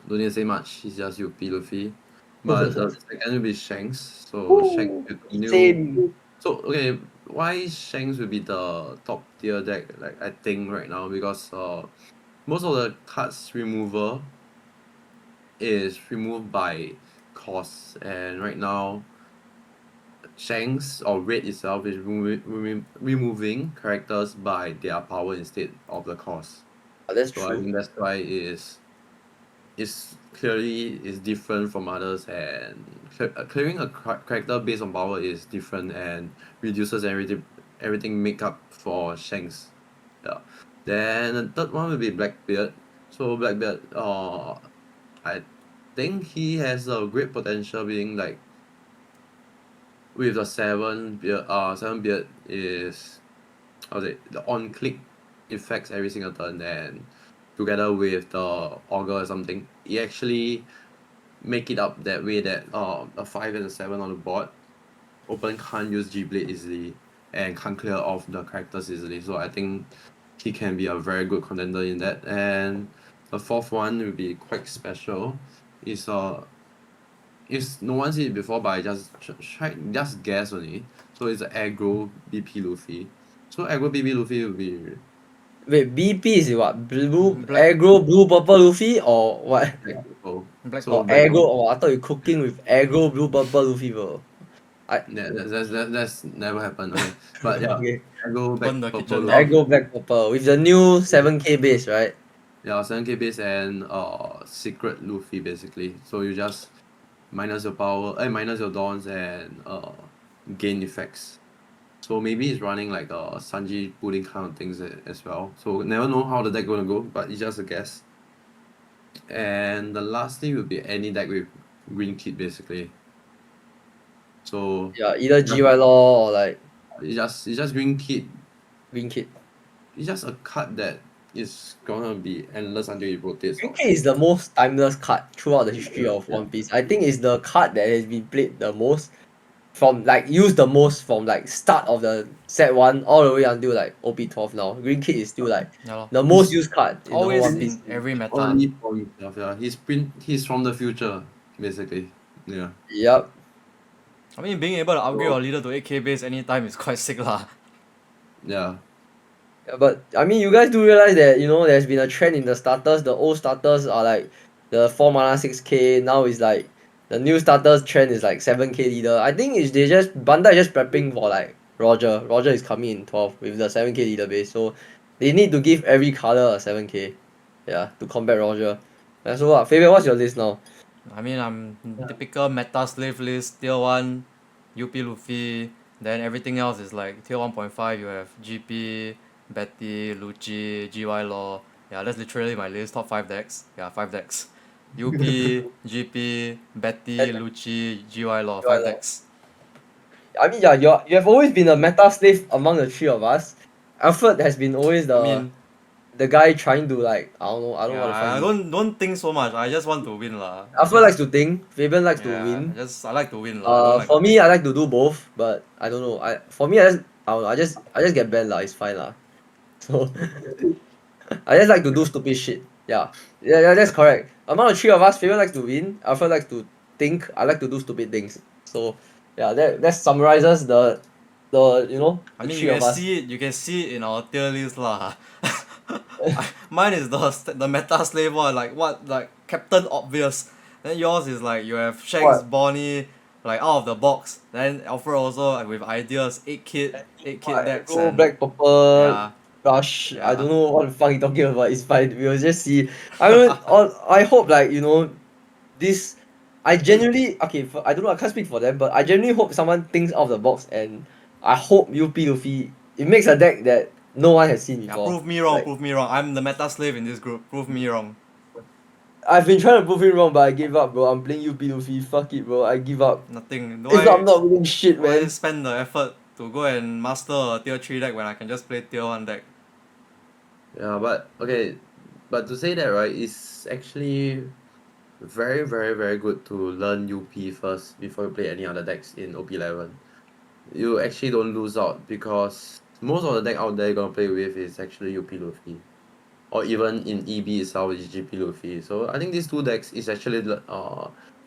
don't need to say much. It's just UP Luffy. But the second will be Shanks. So Shanks with new. Same. So okay, why Shanks will be the top tier deck? Like I think right now because most of the cards removal is removed by cost, and right now Shanks or Red itself is removing characters by their power instead of the cost. That's So I true. think that's why is clearly is different from others, and clearing a character based on power is different and reduces everything make up for Shanks. Yeah. Then the third one will be Blackbeard. So Blackbeard, I think he has a great potential being like with the seven beard is how to say the on click effects every single turn, and together with the auger or something, it actually make it up that way that a 5 and a 7 on the board opponent can't use G Blade easily and can't clear off the characters easily. So I think he can be a very good contender in that. And the fourth one will be quite special. It's no one seen it before, but I just guess only. So it's an aggro BP Luffy. So aggro BP Luffy will be Wait, BP is what? Black Blue purple Luffy or what? black purple. Black So Or black aggro? purple. Oh, I thought you cooking with aggro blue purple Luffy, bro. That's never happened. Okay, but yeah, Okay. aggro burn black the purple kitchen Luffy. down. Aggro black purple with the new 7k base, right? Yeah, 7k base and secret Luffy basically. So you just minus your power, minus your dawns and gain effects. So maybe it's running like a Sanji pudding kind of things as well. So never know how the deck gonna go, but it's just a guess. And the last thing will be any deck with green kit basically. So Yeah, either just, GY Law or like it's just green kit. Green Kit. It's just a card that is gonna be endless until it rotates Green out. Kit is the most timeless card throughout the history of Yeah. One Piece. I think it's the card that has been played the most from like used the most from like start of the set 1 all the way until like OP12 now. Green Kit is still like Yeah lor. the most used card in the whole Always One Piece. in every meta. Only for himself, yeah. He's from the future, basically. Yeah. Yup. I mean, being able to upgrade So, your leader to 8k base anytime is quite sick lah. yeah. Yeah, but I mean, you guys do realize that there's been a trend in the starters. The old starters are like the 4 mana 6k. Now is like the new starters trend is like 7k leader. I think is they just Bandai just prepping for like Roger. Roger is coming in 12 with the 7k leader base, so they need to give every color a 7k. Yeah, to combat Roger. Yeah, so what? Fabian, what's your list now? I mean, I'm typical meta slave list, tier 1, UP Luffy, then everything else is like tier 1.5, you have GP, Betty, Lucci, GY Law. Yeah, that's literally my list. Top 5 decks. Yeah, 5 decks. UP, GP, Betty, And Lucci, GY Law. you are 5 like, decks. I mean, yeah, you have always been a meta slave among the three of us. Alfred has been always I mean, the guy trying to like I don't yeah, want to find I you. don't think so much. I just want to win lah. Alfred likes to think, Fabian likes to Yeah, win. I like to win lah. I don't like to For me, think. I like to do both, but I don't know. For me, I don't know, I just get banned lah. It's fine lah. So I just like to do stupid shit. Yeah, that's correct. Among the three of us, Fabian likes to win. Alfred likes to think. I like to do stupid things. So yeah, that summarizes the I the mean, three of us. you can see it in our tier list lah. Mine is the meta slave one, like what, like Captain Obvious. Then yours is like you have Shanks, What? Bonnie, like out of the box. Then Alfred also like, with ideas, 8 kid decks Go and black purple yeah, rush. I yeah. don't know what the fuck you talking about. It's fine. We'll just see. I mean, I hope like this. I genuinely okay. I don't know. I can't speak for them, but I genuinely hope someone thinks out of the box, and I hope UP Luffy it makes a deck that no one has seen Yeah, before. prove me wrong, Like, prove me wrong. I'm the meta slave in this group. Prove me wrong. I've been trying to prove him wrong, but I gave up, bro. I'm playing UP Luffy. Fuck it, bro. I give up. Nothing. If I'm not winning shit, Do I man. spend the effort to go and master a tier 3 deck when I can just play tier 1 deck? Yeah, but okay, but to say that right, it's actually very very very good to learn UP first before you play any other decks in OP11. You actually don't lose out because most of the deck out there you're gonna play with is actually UP Luffy. Or even in EB itself is GP Luffy. So I think these two decks is actually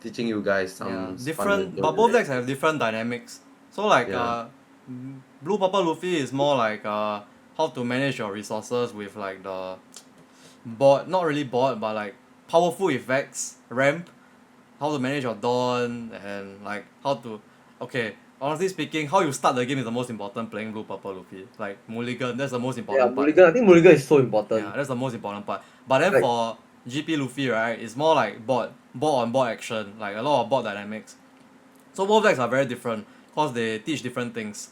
teaching you guys Yeah, some different, fundamental. but both decks have different dynamics. So like Yeah. blue purple Luffy is more like how to manage your resources with like the board, not really board, but like powerful effects, ramp, how to manage your dawn, and like how to, okay, honestly speaking, how you start the game is the most important playing blue purple Luffy. Like mulligan, that's the most Yeah, important part. Mulligan. I think Mulligan is so Yeah, important. that's the most important part. But then Like, for GP Luffy, right, it's more like board on board action, like a lot of board dynamics. So both decks are very different because they teach different things.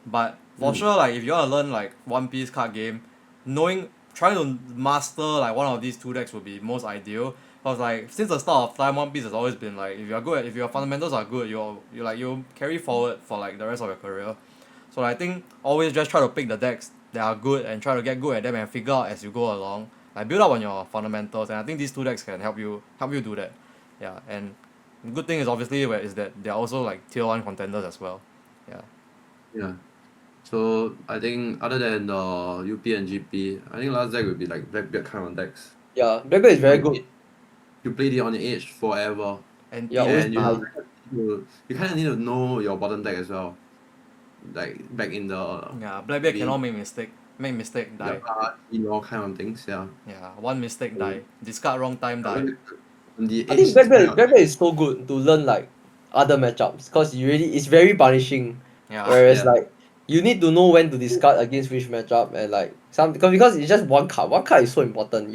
But for sure, like if you want to learn like One Piece card game, trying to master like one of these two decks would be most ideal. Cause like since the start of time, One Piece has always been like if your fundamentals are good, you carry forward for like the rest of your career. So I think always just try to pick the decks that are good and try to get good at them and figure out as you go along. Like build up on your fundamentals, and I think these two decks can help you do that. Yeah, and the good thing is obviously is that they're also like tier 1 contenders as well. Yeah. Yeah. So I think other than UP and GP, I think last deck would be like Blackbeard kind of decks. yeah, Blackbeard is very good. You played it on the edge forever. And Yeah, always And T-Meta. you kinda need to know your bottom deck as well. Like back in the Yeah, Blackbeard cannot make mistake. Make mistake, die. all kind of things, yeah. Yeah, one mistake, die. Discard wrong time, die. On the I think edge kind of Blackbeard is so good to learn like other matchups because it's very punishing. Yeah. Whereas Yeah. like you need to know when to discard against which matchup and like because it's just one card. One card is so important.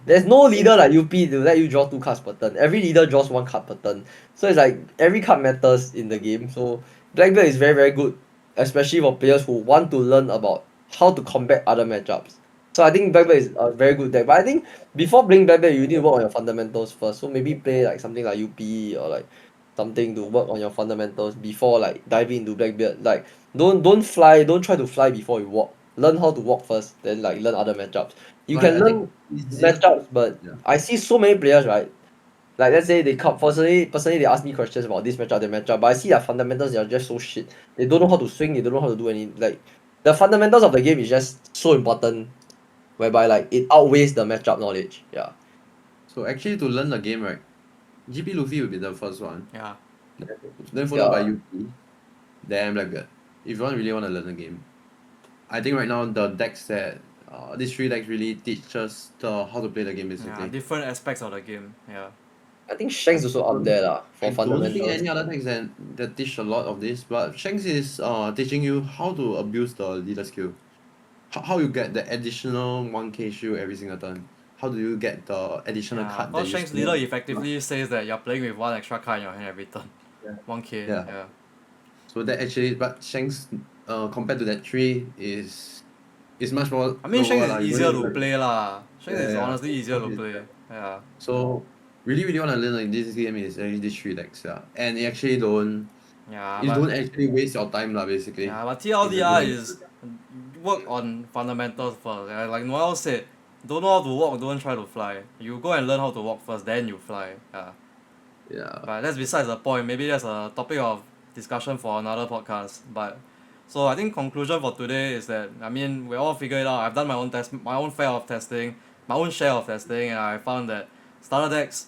There's no leader like UP to let you draw 2 cards per turn. Every leader draws 1 card per turn. So it's like every card matters in the game. So Blackbeard is very very good, especially for players who want to learn about how to combat other matchups. So I think Blackbeard is a very good deck. But I think before playing Blackbeard, you need to work on your fundamentals first. So maybe play like something like UP or like something to work on your fundamentals before like diving into Blackbeard. Like don't try to fly before you walk. Learn how to walk first, then like learn other matchups. You Like, can I think learn easier matchups, but yeah. I see so many players, right? Like let's say they come personally they ask me questions about this matchup, that matchup, but I see their fundamentals they are just so shit. They don't know how to swing, they don't know how to do any like the fundamentals of the game is just so important whereby like it outweighs the matchup knowledge. Yeah. So actually to learn the game, right, GP Luffy will be the first one. Yeah. Then followed by Yeah. UP. Then Blackbeard. If you really want to learn the game. I think right now the decks that these 3 decks really teach us how to play the game basically. Yeah, different aspects of the game. Yeah. I think Shanks also up there lah for I don't think fundamentals. any other decks that teach a lot of this, but Shanks is teaching you how to abuse the leader skill. How you get the additional 1k shield every single turn. How do you get the additional Yeah, card that because you Shanks steal? leader effectively says that you're playing with 1 extra card in your hand every turn. Yeah. 1k. Yeah. Yeah. So that actually, but Shanks compared to that 3 is it's much more. I mean, lower Shanks lah, is you easier don't to need play lah. Shanks is Yeah, honestly easier to okay. play. Yeah. So really want to learn like this game is actually these 3 decks, yeah. And it actually don't Yeah, it but don't actually waste your time lah, basically. yeah, but It's a TLDR good- is work on fundamentals first. Yeah, like Noel said, don't know how to walk, don't try to fly. You go and learn how to walk first, then you fly. Yeah. Yeah. But that's besides the point. Maybe that's a topic of discussion for another podcast. But so I think conclusion for today is that I mean we all figured it out. I've done my own my own fair of testing, my own share of testing, and I found that starter decks,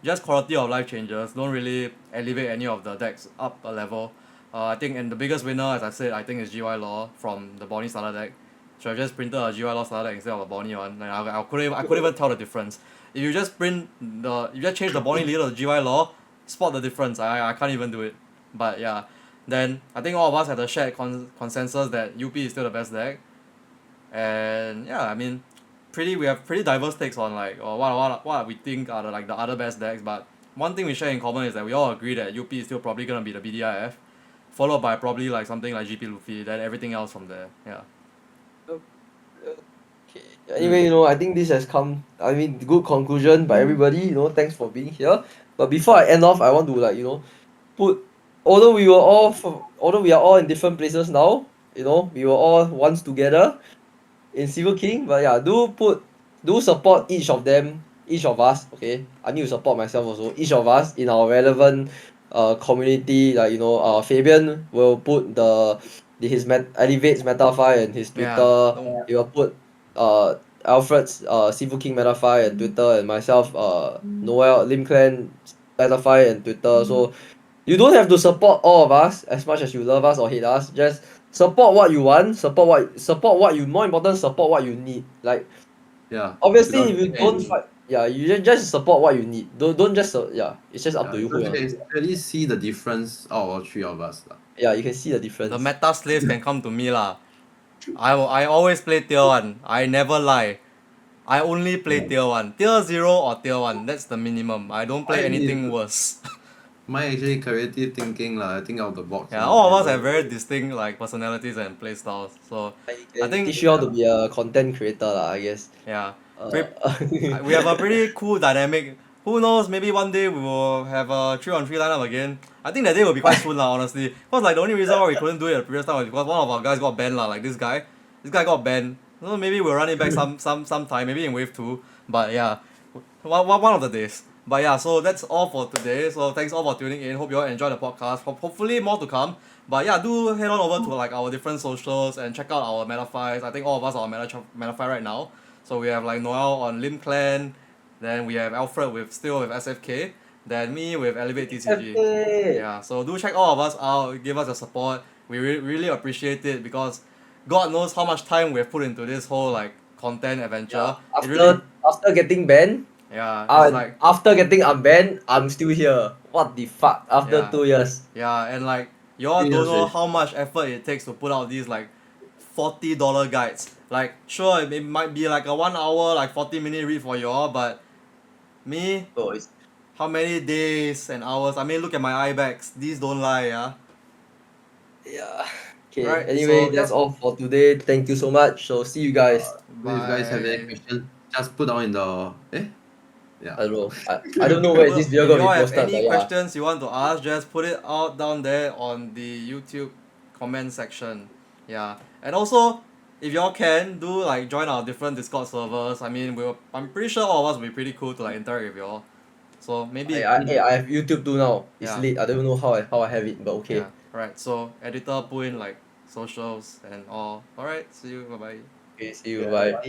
just quality of life changes, don't really elevate any of the decks up a level. I think and the biggest winner, as I said, I think is GY Law from the Bonnie starter deck. Should I just printed a GY Law starter deck instead of a Bonnie one? And I couldn't even tell the difference. If you just you just change the Bonnie leader to GY Law, spot the difference. I can't even do it. But yeah, then I think all of us have the shared consensus that UP is still the best deck. And yeah, I mean, we have pretty diverse takes on like what we think are the other best decks. But one thing we share in common is that we all agree that UP is still probably gonna be the BDIF, followed by probably like something like GP Luffy. Then everything else from there. Yeah. Okay. Anyway, I think this has come. I mean, good conclusion by everybody. Thanks for being here. But before I end off, I want to put. Although we are all in different places now, we were all once together in SeafoodKing. But yeah, do support each of them, each of us. Okay, I need to support myself also. Each of us in our relevant community. Like Fabian will put his elevates Metafy and his Yeah. Twitter. He will put Alfred's SeafoodKing Metafy and Twitter, and myself Noel Lim Clan Metafy and Twitter. So you don't have to support all of us as much as you love us or hate us. Just support what you want, support what you more important, support what you need. Like Yeah. obviously Because if you don't fight, yeah, you just support what you need. Don't just yeah, it's just up to you who because you you want. can really see the difference out of all 3 of us lah. Yeah, you can see the difference. The meta slaves can come to me lah. I always play tier 1. I never lie. I only play tier 1. Tier 0 or tier 1. That's the minimum. I don't play anything worse. Mine actually creative thinking lah. I think out of the box. Yeah, all of us have very distinct like personalities and play styles. So I think teach you how to be a content creator lah, I guess. yeah. Uh, We have a pretty cool dynamic. Who knows, maybe one day we will have a 3-on-3 lineup again. I think that day will be quite soon lah, honestly. Because like the only reason why we couldn't do it the previous time was because one of our guys got banned lah, like this guy. This guy got banned. So maybe we'll run it back some time, maybe in wave 2. But yeah, one of the days. But yeah, so that's all for today. So thanks all for tuning in. Hope you all enjoyed the podcast. Hopefully more to come. But yeah, do head on over to like our different socials and check out our Metafys. I think all of us are on Metafy right now. So we have like Noel on Lim Clan, then we have Alfred with SFK, then me with elevatetcg. Yeah, so do check all of us out, give us your support. We really appreciate it because God knows how much time we've put into this whole like content adventure. After getting banned, it's like after getting unbanned, I'm still here. What the fuck? After Yeah. 2 years. yeah, and like you all don't know how much effort it takes to put out these like $40 guides. Like sure it might be like a 1 hour, like 40-minute read for y'all, but me, So it's how many days and hours? I mean look at my eye bags. These don't lie, yeah. yeah. Okay. Right, Anyway, so, that's all for today. Thank you so much. So see you guys. If you guys have any question, just put down in the yeah. I don't know. I don't know where is this video if gonna you all be have posted. any But yeah. questions you want to ask, just put it out down there on the YouTube comment section. Yeah. And also, if y'all can, do like join our different Discord servers. I mean, I'm pretty sure all of us will be pretty cool to like interact with y'all. So maybe I have YouTube too now. It's Yeah. late. I don't even know how I have it, but okay. yeah. Right. So editor put in like socials and all. Alright, see you, bye bye. Okay, see you. Bye.